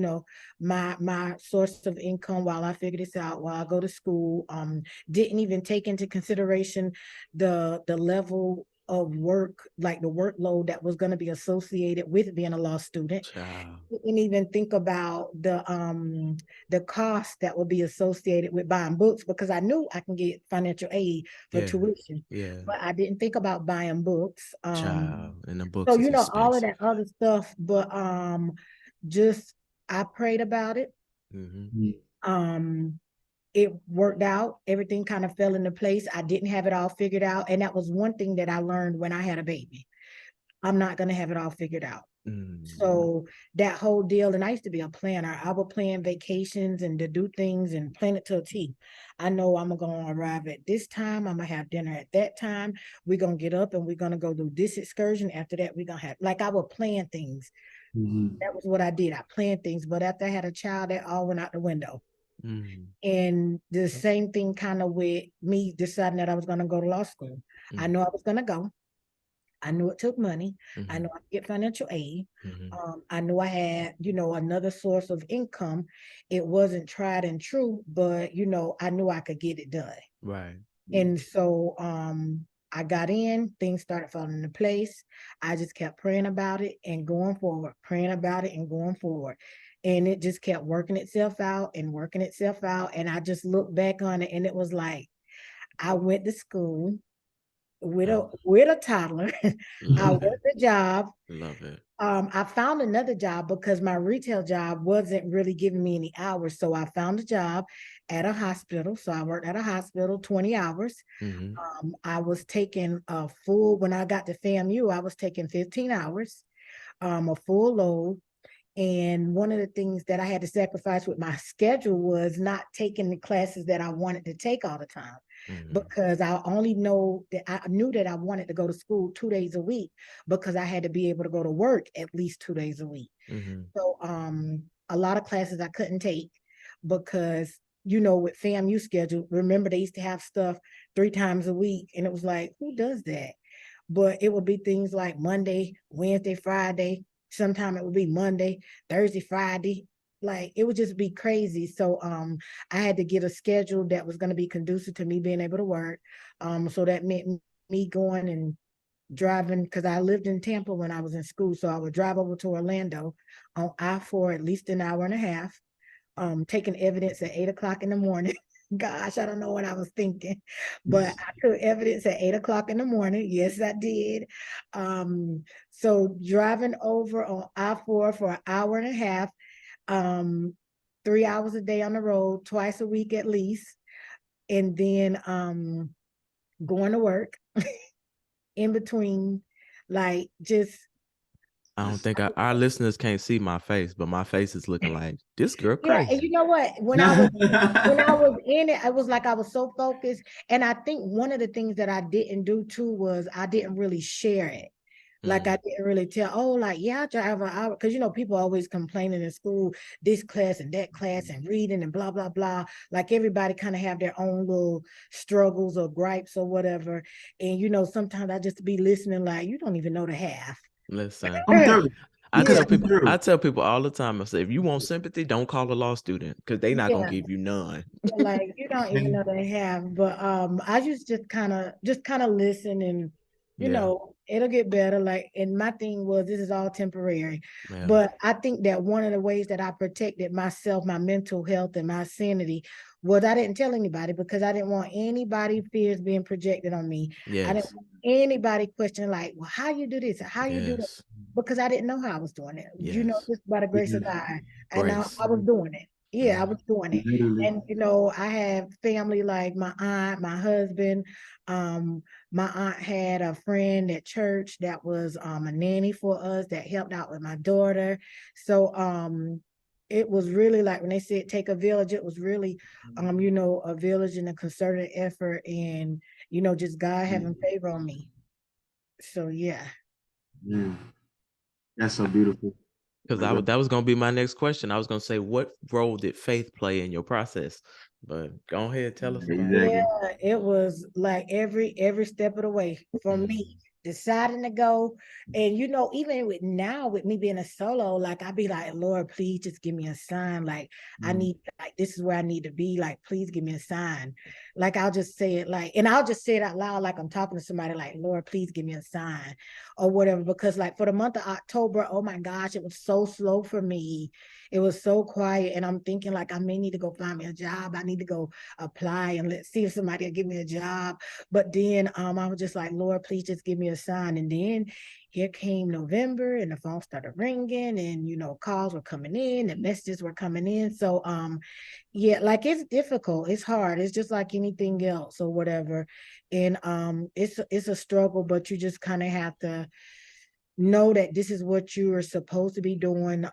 my source of income while I figure this out, while I go to school. Didn't even take into consideration the level of work, like the workload that was going to be associated with being a law student. Didn't even think about the cost that would be associated with buying books, because I knew I can get financial aid for tuition. But I didn't think about buying books. And the books, so all of that other stuff. But just I prayed about it. It worked out. Everything kind of fell into place. I didn't have it all figured out. And that was one thing that I learned when I had a baby. I'm not going to have it all figured out. So that whole deal, and I used to be a planner. I would plan vacations and to do things and plan it to a T. I know I'm going to arrive at this time. I'm going to have dinner at that time. We're going to get up and we're going to go do this excursion. After that, we're going to have, like, I would plan things. That was what I did. I planned things. But after I had a child, that all went out the window. And the same thing kind of with me deciding that I was going to go to law school. I knew I was going to go. I knew it took money. I knew I could get financial aid. I knew I had, another source of income. It wasn't tried and true, but, I knew I could get it done. Right. And so I got in, things started falling into place. I just kept praying about it and going forward, praying about it and going forward. And it just kept working itself out and working itself out. And I just looked back on it, and it was like, I went to school with a toddler. I worked a job. Love it. I found another job because my retail job wasn't really giving me any hours. So I found a job at a hospital. So I worked at a hospital 20 hours. I was taking a full, when I got to FAMU, I was taking 15 hours, a full load. And one of the things that I had to sacrifice with my schedule was not taking the classes that I wanted to take all the time, because I only know that I knew that I wanted to go to school 2 days a week, because I had to be able to go to work at least 2 days a week. So a lot of classes I couldn't take because, with FAMU schedule, remember they used to have stuff 3 times a week, and it was like, who does that? But it would be things like Monday, Wednesday, Friday, Sometime it would be Monday, Thursday, Friday. Like it would just be crazy. So I had to get a schedule that was going to be conducive to me being able to work. So that meant me going and driving, because I lived in Tampa when I was in school. So I would drive over to Orlando on I-4 at least an hour and a half, taking evidence at 8 o'clock in the morning. Gosh, I don't know what I was thinking, but I took evidence at 8 o'clock in the morning. Yes, I did. So driving over on I-4 for an hour and a half, 3 hours a day on the road, twice a week at least, and then going to work in between, like just. I don't think our listeners can't see my face, but my face is looking like this girl Yeah, and crazy. you know what? When I was in it, I was like I was so focused. And I think one of the things that I didn't do too was I didn't really share it. Like I didn't really tell, oh, like, yeah, I drive an hour. Because, people always complaining in school, this class and that class and reading and blah, blah, blah. Like everybody kind of have their own little struggles or gripes or whatever. And, sometimes I just be listening like, you don't even know the half. Listen, I'm through. I Yeah. tell people all the time, I say, if you want sympathy, don't call a law student because they're not gonna give you none. Like you don't even know they have. But I just kind of listen, and Yeah. it'll get better. Like, and my thing was this is all temporary. Yeah. But I think that one of the ways that I protected myself, my mental health and my sanity, was I didn't tell anybody, because I didn't want anybody fears being projected on me. I didn't Yes. want anybody questioning like, well, how you do this, how you do that, Yes. because I didn't know how I was doing it. Yes. Just by the grace of God. And I Grace. was doing it. Yeah, I was doing it. Literally. And I have family like my aunt, my husband. My aunt had a friend at church that was a nanny for us that helped out with my daughter. So it was really like when they said take a village, it was really a village and a concerted effort, and just God having favor on me. So yeah. Yeah. That's so beautiful. Because that was gonna be my next question. I was gonna say, what role did faith play in your process? But go ahead, tell us about it. Yeah, it was like every step of the way for me, deciding to go. And even with me being a solo, like I'd be like, Lord, please just give me a sign. Like I need, like, this is where I need to be. Like, please give me a sign. Like I'll just say it and I'll just say it out loud, like I'm talking to somebody, like, Lord, please give me a sign or whatever. Because like for the month of October, oh my gosh, it was so slow for me. It was so quiet. And I'm thinking like, I may need to go find me a job. I need to go apply and let's see if somebody will give me a job. But then I was just like, Lord, please just give me a sign. And then here came November and the phone started ringing, and calls were coming in and messages were coming in. So yeah, like it's difficult, it's hard, it's just like anything else or whatever. And it's a struggle, but you just kind of have to know that this is what you are supposed to be doing.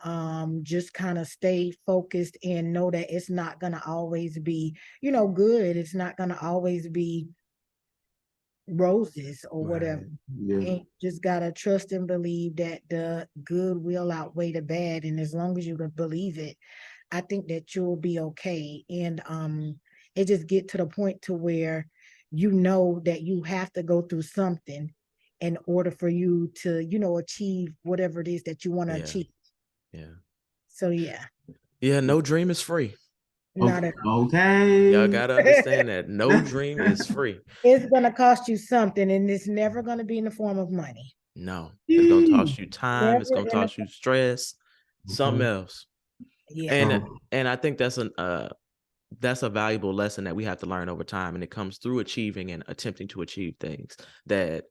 Just kind of stay focused and know that it's not gonna always be good. It's not gonna always be roses or whatever. Yeah. And just gotta trust and believe that the good will outweigh the bad, and as long as you can believe it, I think that you'll be okay. And it just get to the point to where that you have to go through something in order for you to achieve whatever it is that you want to achieve. Yeah. So yeah, no dream is free. not at all. Okay. Y'all gotta understand that no dream is free. It's gonna cost you something, and it's never gonna be in the form of money. No, it's gonna cost you time. Never It's gonna cost you stress, something else. Yeah. And I think that's a valuable lesson that we have to learn over time, and it comes through achieving and attempting to achieve things. That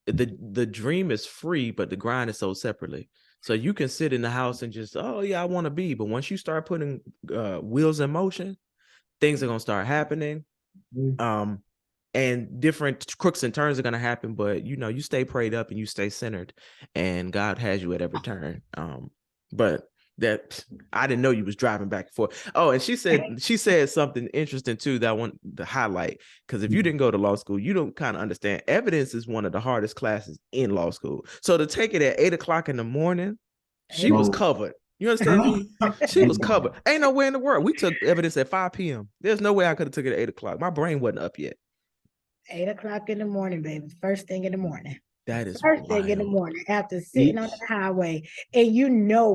the dream is free, but the grind is sold separately. So you can sit in the house and just, oh yeah, I want to be, but once you start putting wheels in motion, things are gonna start happening. And different crooks and turns are gonna happen, but you stay prayed up and you stay centered, and God has you at every turn. But that I didn't know you was driving back and forth. Oh, and she said something interesting too that I want to highlight, because if you didn't go to law school, you don't kind of understand. Evidence is one of the hardest classes in law school. So to take it at 8 o'clock in the morning, she was covered. You understand me? She was covered. Ain't no way in the world. We took evidence at 5 p.m. There's no way I could have took it at 8 o'clock. My brain wasn't up yet. 8 o'clock in the morning, baby. First thing in the morning. That is First thing in the wild. morning after sitting on the highway. And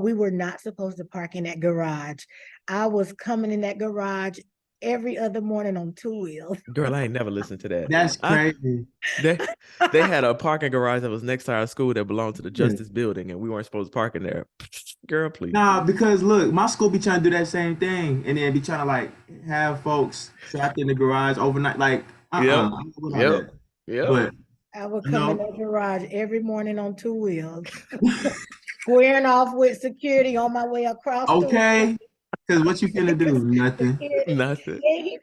we were not supposed to park in that garage. I was coming in that garage every other morning on 2 wheels. Girl, I ain't never listened to that. That's crazy. They they had a parking garage that was next to our school that belonged to the Yeah. Justice Building, and we weren't supposed to park in there. Girl, please. Nah, because look, my school be trying to do that same thing, and then be trying to like have folks trapped in the garage overnight. Like, Yep. I'm not with all Yep. that. Yep. But I would you come in know, that garage every morning on 2 wheels, squaring off with security on my way across the road. okay, because what you finna do? Nothing. Nothing. He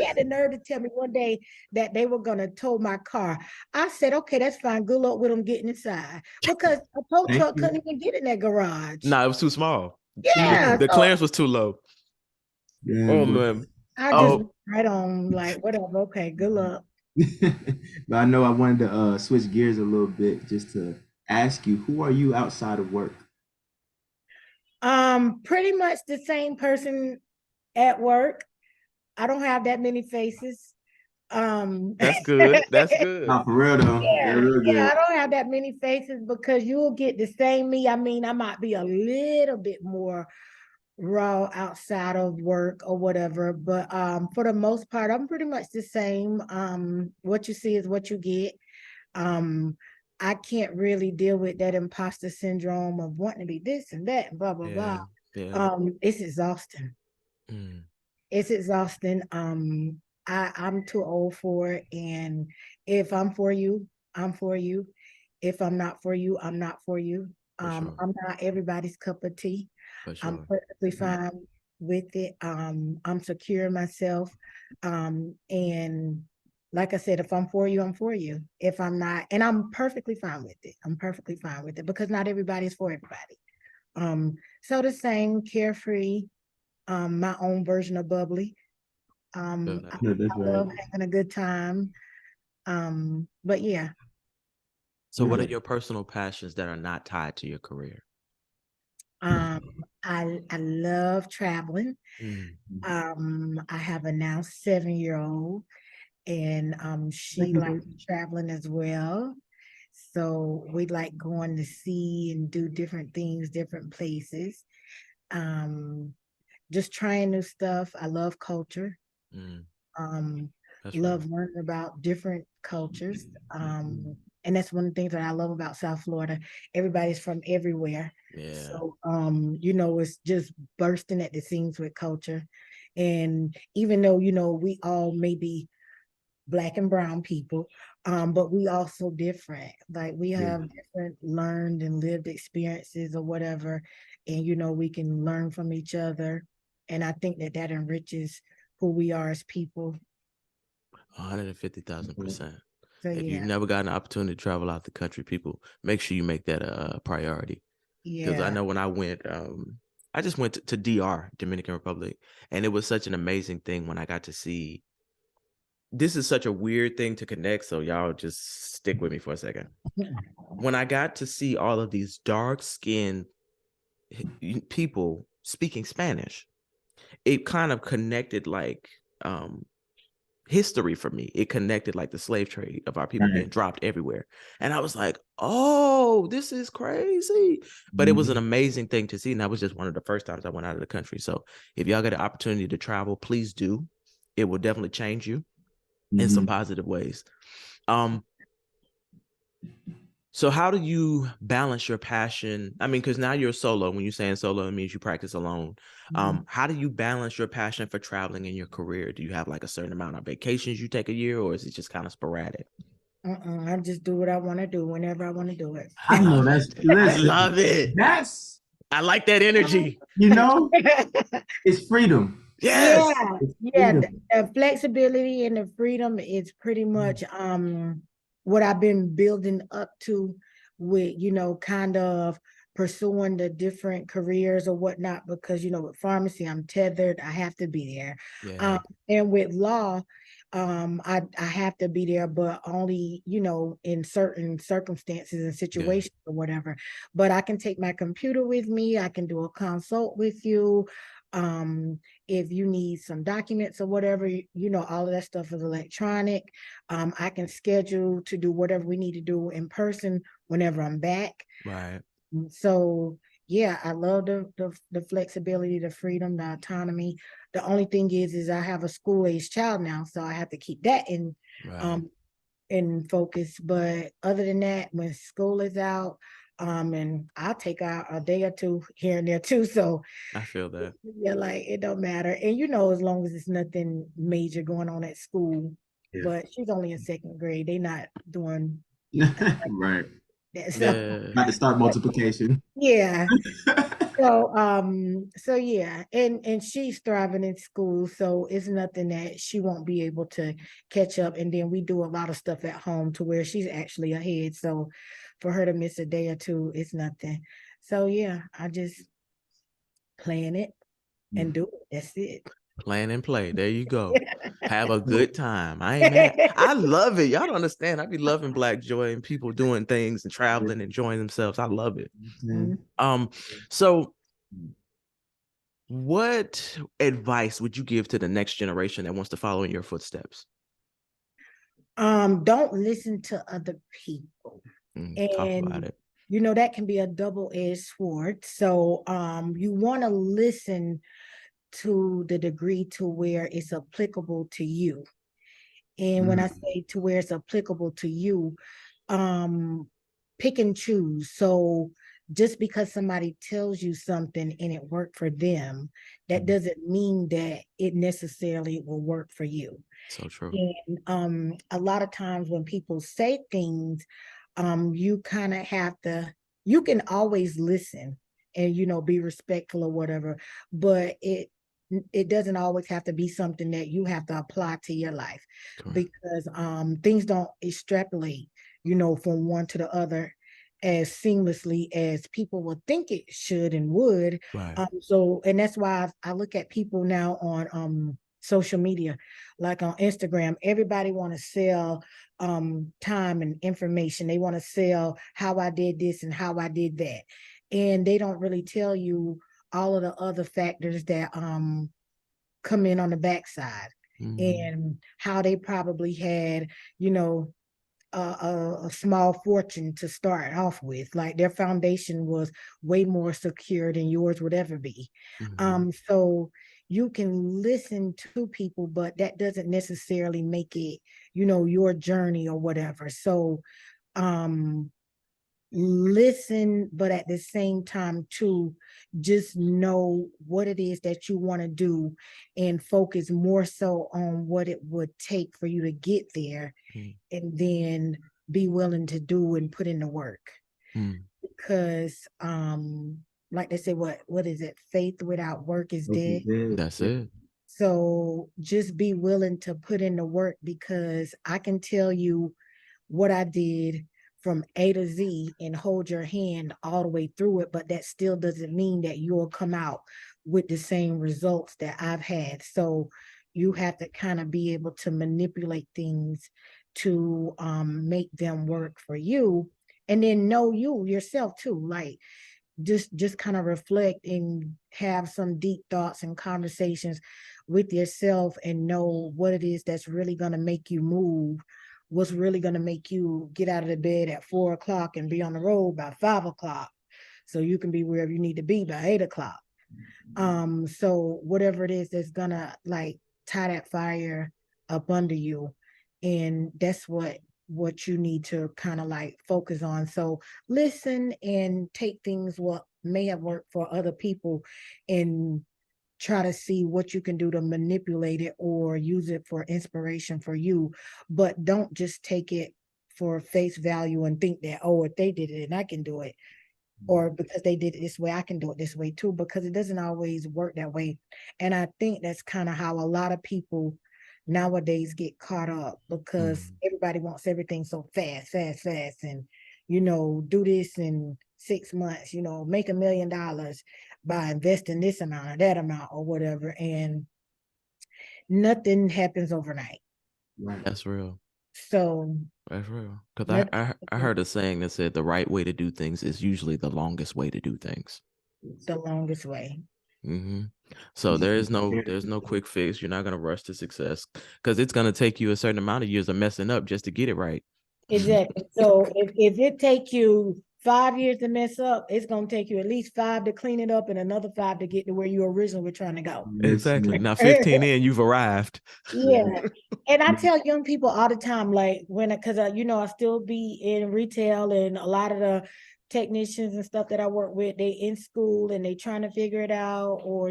had the nerve to tell me one day that they were gonna tow my car. I said, okay, that's fine. Good luck with them getting inside. Because a tow Thank truck you. couldn't even get in that garage. Nah, it was too small. Yeah, The so clearance was too low. Yeah, Oh but man. I just Oh, right on, like, whatever, okay, good luck. but I know I wanted to switch gears a little bit just to ask you, who are you outside of work? Pretty much the same person at work. I don't have that many faces. that's good. That's good. Nah, for real though. Yeah, real Yeah, good. I don't have that many faces because you'll get the same me. I mean, I might be a little bit more raw outside of work or whatever, but for the most part, I'm pretty much the same. What you see is what you get. Um, I can't really deal with that imposter syndrome of wanting to be this and that and blah blah blah. Yeah. Yeah. It's exhausting. Mm, It's exhausting. I'm too old for it. And if I'm for you, I'm for you. If I'm not for you, I'm not for you. for sure. I'm not everybody's cup of tea. For I'm sure. perfectly fine with it. I'm secure in myself. And like I said, if I'm for you, I'm for you. If I'm not, and I'm perfectly fine with it. I'm perfectly fine with it because not everybody's for everybody. So the same, carefree, my own version of bubbly. Feel I, that. No, that's I right. love having a good time. But yeah, So what are your personal passions that are not tied to your career? um, I love traveling. Mm, I have a now 7-year-old, and she likes traveling as well. So we like going to see and do different things, different places. Um, just trying new stuff. I love culture. mm, Um, that's real. love learning about different cultures. And that's one of the things that I love about South Florida. Everybody's from everywhere. Yeah. So it's just bursting at the seams with culture. And even though, we all may be Black and brown people, but we also different. Like we Yeah. have different learned and lived experiences or whatever. And we can learn from each other. And I think that enriches who we are as people. 150,000%. So If you've yeah, never gotten an opportunity to travel out the country, people, make sure you make that a priority. Because I yeah. know when I went, I just went to DR, Dominican Republic, and it was such an amazing thing when I got to see. This is such a weird thing to connect, so y'all just stick with me for a second. When I got to see all of these dark-skinned people speaking Spanish, it kind of connected like history for me. It connected like the slave trade of our people being Right. dropped everywhere. And I was like, oh, this is crazy. But it was an amazing thing to see. And that was just one of the first times I went out of the country. So if y'all get an opportunity to travel, please do. It will definitely change you in some positive ways. So how do you balance your passion? I mean, because now you're solo. When you're saying solo, it means you practice alone. How do you balance your passion for traveling in your career? Do you have like a certain amount of vacations you take a year, or is it just kind of sporadic? I just do what I want to do whenever I want to do it. I know Love that's it. I listen. love it. That's I like that energy. it's freedom. Yeah, Yes. It's yeah. The, freedom. the flexibility and the freedom is pretty much what I've been building up to with, kind of pursuing the different careers or whatnot, because with pharmacy, I'm tethered, I have to be there. Yeah. And with law, I have to be there, but only, in certain circumstances and Yeah. situations or whatever. But I can take my computer with me, I can do a consult with you. if you need some documents or whatever, all of that stuff is electronic. I can schedule to do whatever we need to do in person whenever I'm back. Right. So yeah, I love the flexibility, the freedom, the autonomy. The only thing is I have a school-age child now, so I have to keep that Right. in focus. But other than that, when school is out, and I'll take out a day or two here and there too. So I feel that. yeah, like it don't matter. And as long as it's nothing major going on at school. Yeah. But she's only in second grade. They not doing Right. that. So Yeah. About to start multiplication. yeah. So yeah, and she's thriving in school, so it's nothing that she won't be able to catch up. And then we do a lot of stuff at home to where she's actually ahead. So for her to miss a day or two, it's nothing. So yeah, I just plan it and do it. That's it. Plan and play. There you go. Have a good time. I ain't mad. I love it. Y'all don't understand. I be loving Black joy and people doing things and traveling, enjoying themselves. I love it. So what advice would you give to the next generation that wants to follow in your footsteps? Don't listen to other people. Talk about And it. that can be a double-edged sword. So you want to listen to the degree to where it's applicable to you. And when I say to where it's applicable to you, pick and choose. So just because somebody tells you something and it worked for them, that doesn't mean that it necessarily will work for you. So true. And a lot of times when people say things, you kind of have to, you can always listen and be respectful or whatever, but it doesn't always have to be something that you have to apply to your life. Correct. Because things don't extrapolate from one to the other as seamlessly as people would think it should and would. Right. And that's why I look at people now on social media, like on Instagram. Everybody want to sell time and information. They want to sell how I did this and how I did that, and they don't really tell you all of the other factors that come in on the backside, and how they probably had a small fortune to start off with. Like their foundation was way more secure than yours would ever be. So you can listen to people, but that doesn't necessarily make it your journey or whatever. So listen, but at the same time too, just know what it is that you want to do and focus more so on what it would take for you to get there, and then be willing to do and put in the work. Because like they say, what is it, faith without work is dead. That's it. So just be willing to put in the work, because I can tell you what I did from A to Z and hold your hand all the way through it, but that still doesn't mean that you'll come out with the same results that I've had. So you have to kind of be able to manipulate things to make them work for you, and then know you yourself too. Like just kind of reflect and have some deep thoughts and conversations with yourself, and know what it is that's really going to make you move, what's really going to make you get out of the bed at 4 o'clock and be on the road by 5 o'clock, so you can be wherever you need to be by 8 o'clock. So whatever it is that's gonna like tie that fire up under you, and that's what you need to kind of like focus on. So listen and take things what may have worked for other people, and try to see what you can do to manipulate it or use it for inspiration for you. But don't just take it for face value and think that, oh, if they did it and I can do it, or because they did it this way, I can do it this way too, because it doesn't always work that way. And I think that's kind of how a lot of people nowadays get caught up, because everybody wants everything so fast, and do this in 6 months, make $1 million by investing this amount or that amount or whatever, and nothing happens overnight. Right. That's real. So that's real. Because I heard a saying that said the right way to do things is usually the longest way to do things. The longest way. Mm-hmm. So there's no quick fix. You're not gonna rush to success because it's gonna take you a certain amount of years of messing up just to get it right. Exactly. So if it take you 5 years to mess up, it's gonna take you at least 5 to clean it up and another 5 to get to where you originally were trying to go. Exactly. Now 15 in, you've arrived. Yeah. And I tell young people all the time, like because I still be in retail, and a lot of the technicians and stuff that I work with, they in school and they trying to figure it out, or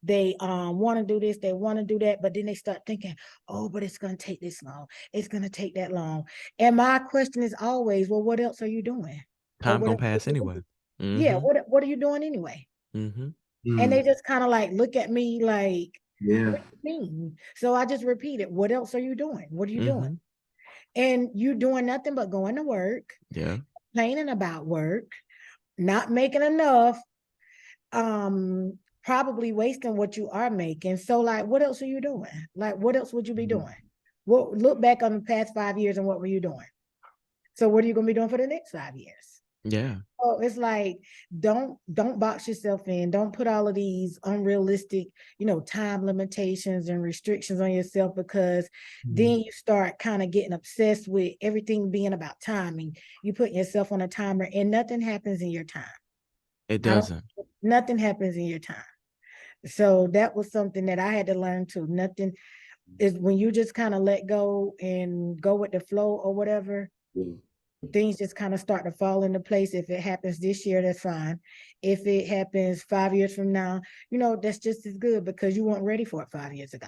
they want to do this, they want to do that, but then they start thinking, oh, but it's gonna take this long, it's gonna take that long. And my question is always, well, what else are you doing? Or Time what gonna else are pass you anyway. doing? Yeah, Mm-hmm. what are you doing anyway? Mm-hmm. And they just kind of like look at me like, Yeah. what do you mean? So I just repeat it. What else are you doing? What are you Mm-hmm. doing? And you doing nothing but going to work, Yeah. complaining about work, not making enough, probably wasting what you are making. So like, what else are you doing? Like, what else would you be doing? Well, look back on the past 5 years and what were you doing? So what are you going to be doing for the next 5 years? Yeah. Oh, it's like, don't box yourself in. Don't put all of these unrealistic, time limitations and restrictions on yourself, because then you start kind of getting obsessed with everything being about timing. You put yourself on a timer and nothing happens in your time. It doesn't. Nothing happens in your time. So that was something that I had to learn too. Nothing is when you just kind of let go and go with the flow or whatever. Things just kind of start to fall into place. If it happens this year, that's fine. If it happens 5 years from now, that's just as good, because you weren't ready for it 5 years ago.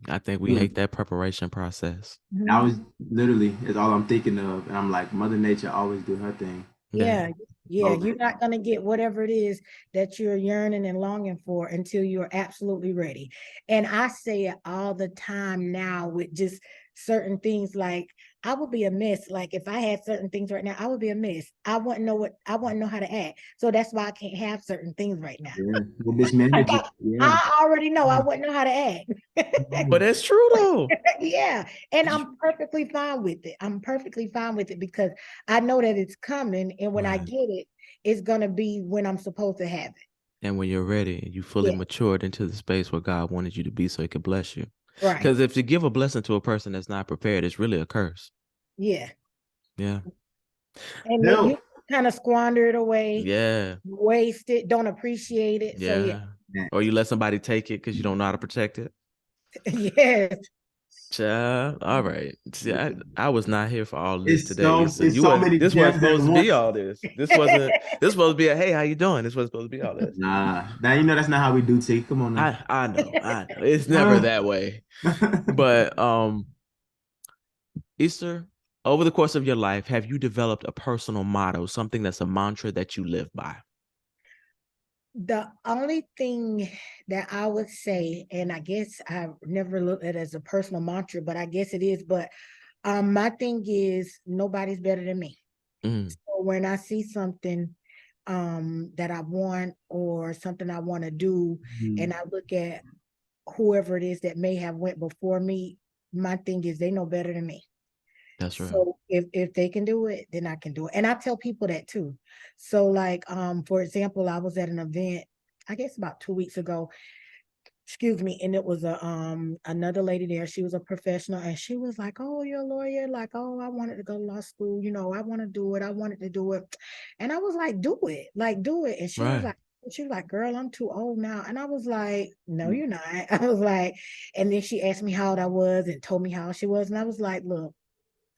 I think we hate that preparation process. I was literally, it's all I'm thinking of. And I'm like, Mother Nature always do her thing. Yeah. Oh. You're not going to get whatever it is that you're yearning and longing for until you're absolutely ready. And I say it all the time now with just certain things. Like, I would be a mess. Like, if I had certain things right now, I would be a mess. I wouldn't know how to act. So that's why I can't have certain things right now. Yeah, we'll mismanage it. Yeah. I already know I wouldn't know how to act. But that's true though. Yeah. And I'm perfectly fine with it. I'm perfectly fine with it because I know that it's coming. And when I Right. get it, it's going to be when I'm supposed to have it. And when you're ready, you fully Yeah. matured into the space where God wanted you to be so he could bless you. Right. Because if you give a blessing to a person that's not prepared, it's really a curse. Yeah. Yeah. And then you kind of squander it away. Yeah. Waste it, don't appreciate it. Yeah. So yeah. Or you let somebody take it because you don't know how to protect it. Yes. Child. All right. See, I was not here for all this It's today. so, So it's so many this wasn't gems at supposed to be once. all this. This supposed to be a hey, how you doing? This wasn't supposed to be all this. Nah, now that's not how we do T. Come on now. I know. It's never that way. But Easter, over the course of your life, have you developed a personal motto, something that's a mantra that you live by? The only thing that I would say, and I guess I never looked at it as a personal mantra, but I guess it is. But my thing is, nobody's better than me. So when I see something that I want, or something I want to do, and I look at whoever it is that may have went before me, my thing is, they know better than me. That's right. So if they can do it, then I can do it. And I tell people that too. So like, for example, I was at an event, I guess about 2 weeks ago, excuse me, and it was another lady there. She was a professional, and she was like, oh, you're a lawyer? Like, oh, I wanted to go to law school, I want to do it. I wanted to do it. And I was like, do it, like, do it. And she was like, girl, I'm too old now. And I was like, no, you're not. I was like, and then she asked me how old I was and told me how she was. And I was like, look,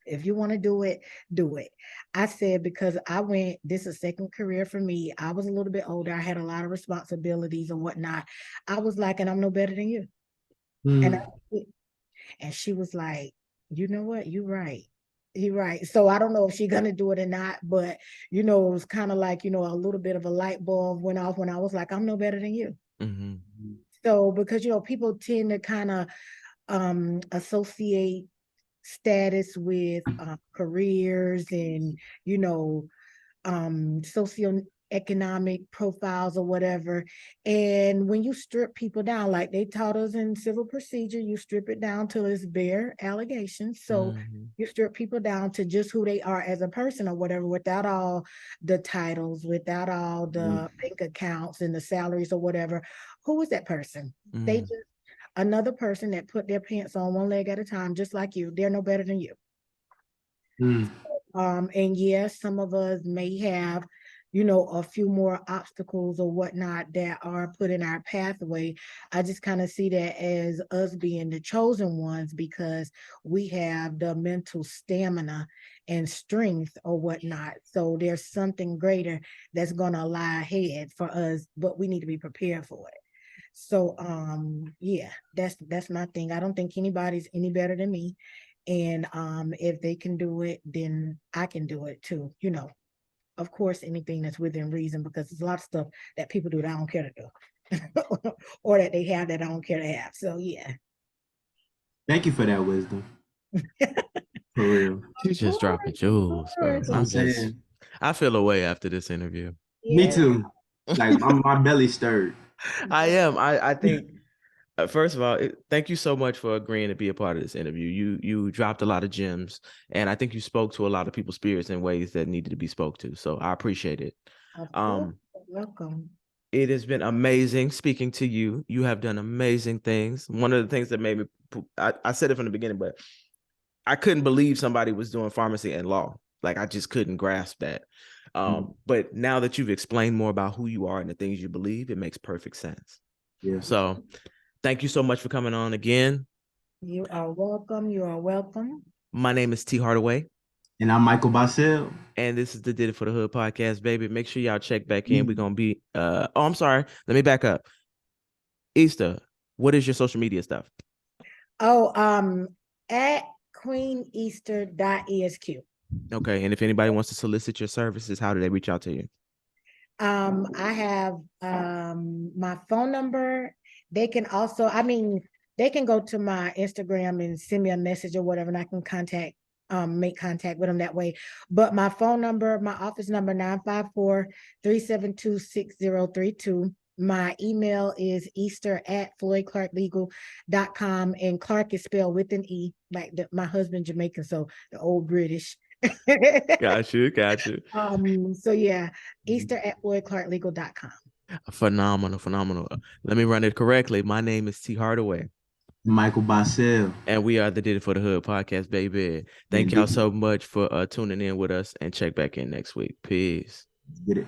if you want to do it, do it. I said, because this is a second career for me. I was a little bit older. I had a lot of responsibilities and whatnot. I was like, and I'm no better than you. And she was like, you know what? You're right. You're right. So I don't know if she's going to do it or not, but, it was kind of like, a little bit of a light bulb went off when I was like, I'm no better than you. So, because, people tend to kind of associate status with careers and economic profiles or whatever. And when you strip people down, like they taught us in civil procedure, you strip it down till it's bare allegations. So you strip people down to just who they are as a person or whatever, without all the titles, without all the bank accounts and the salaries or whatever. Who is that person? They just another person that put their pants on one leg at a time, just like you. They're no better than you. And yes, some of us may have, a few more obstacles or whatnot that are put in our pathway. I just kind of see that as us being the chosen ones because we have the mental stamina and strength or whatnot. So there's something greater that's gonna lie ahead for us, but we need to be prepared for it. So yeah, that's my thing. I don't think anybody's any better than me. And if they can do it, then I can do it too. Of course, anything that's within reason, because there's a lot of stuff that people do that I don't care to do, or that they have that I don't care to have. So yeah. Thank you for that wisdom. For real. She's just dropping jewels, bro. That's what I'm saying. I feel away after this interview. Me too. Like my belly stirred. I am. I think first of all, thank you so much for agreeing to be a part of this interview. You dropped a lot of gems, and I think you spoke to a lot of people's spirits in ways that needed to be spoke to. So I appreciate it. Welcome. It has been amazing speaking to you. You have done amazing things. One of the things that made me, I said it from the beginning, but I couldn't believe somebody was doing pharmacy and law. Like I just couldn't grasp that. But now that you've explained more about who you are and the things you believe, it makes perfect sense. Yeah. So thank you so much for coming on again. You are welcome. You are welcome. My name is T. Hardaway. And I'm Michael Bahsil. And this is the Did It for the Hood podcast, baby. Make sure y'all check back in. We're going to be, I'm sorry. Let me back up. Easter, what is your social media stuff? At queeneaster.esq. Okay. And if anybody wants to solicit your services, how do they reach out to you? I have my phone number. They can also, they can go to my Instagram and send me a message or whatever, and I can make contact with them that way. But my phone number, my office number, 954-372-6032. My email is easter@floydclarkelegal.com, and Clark is spelled with an E, like my husband Jamaican, so the old British. Got you. So yeah, easter@floydclarkelegal.com. Phenomenal. Let me run it correctly. My name is T. Hardaway. Michael Bahsil. And we are the Did It for the Hood podcast, baby. Thank y'all so much for tuning in with us, and check back in next week. Peace. Get it.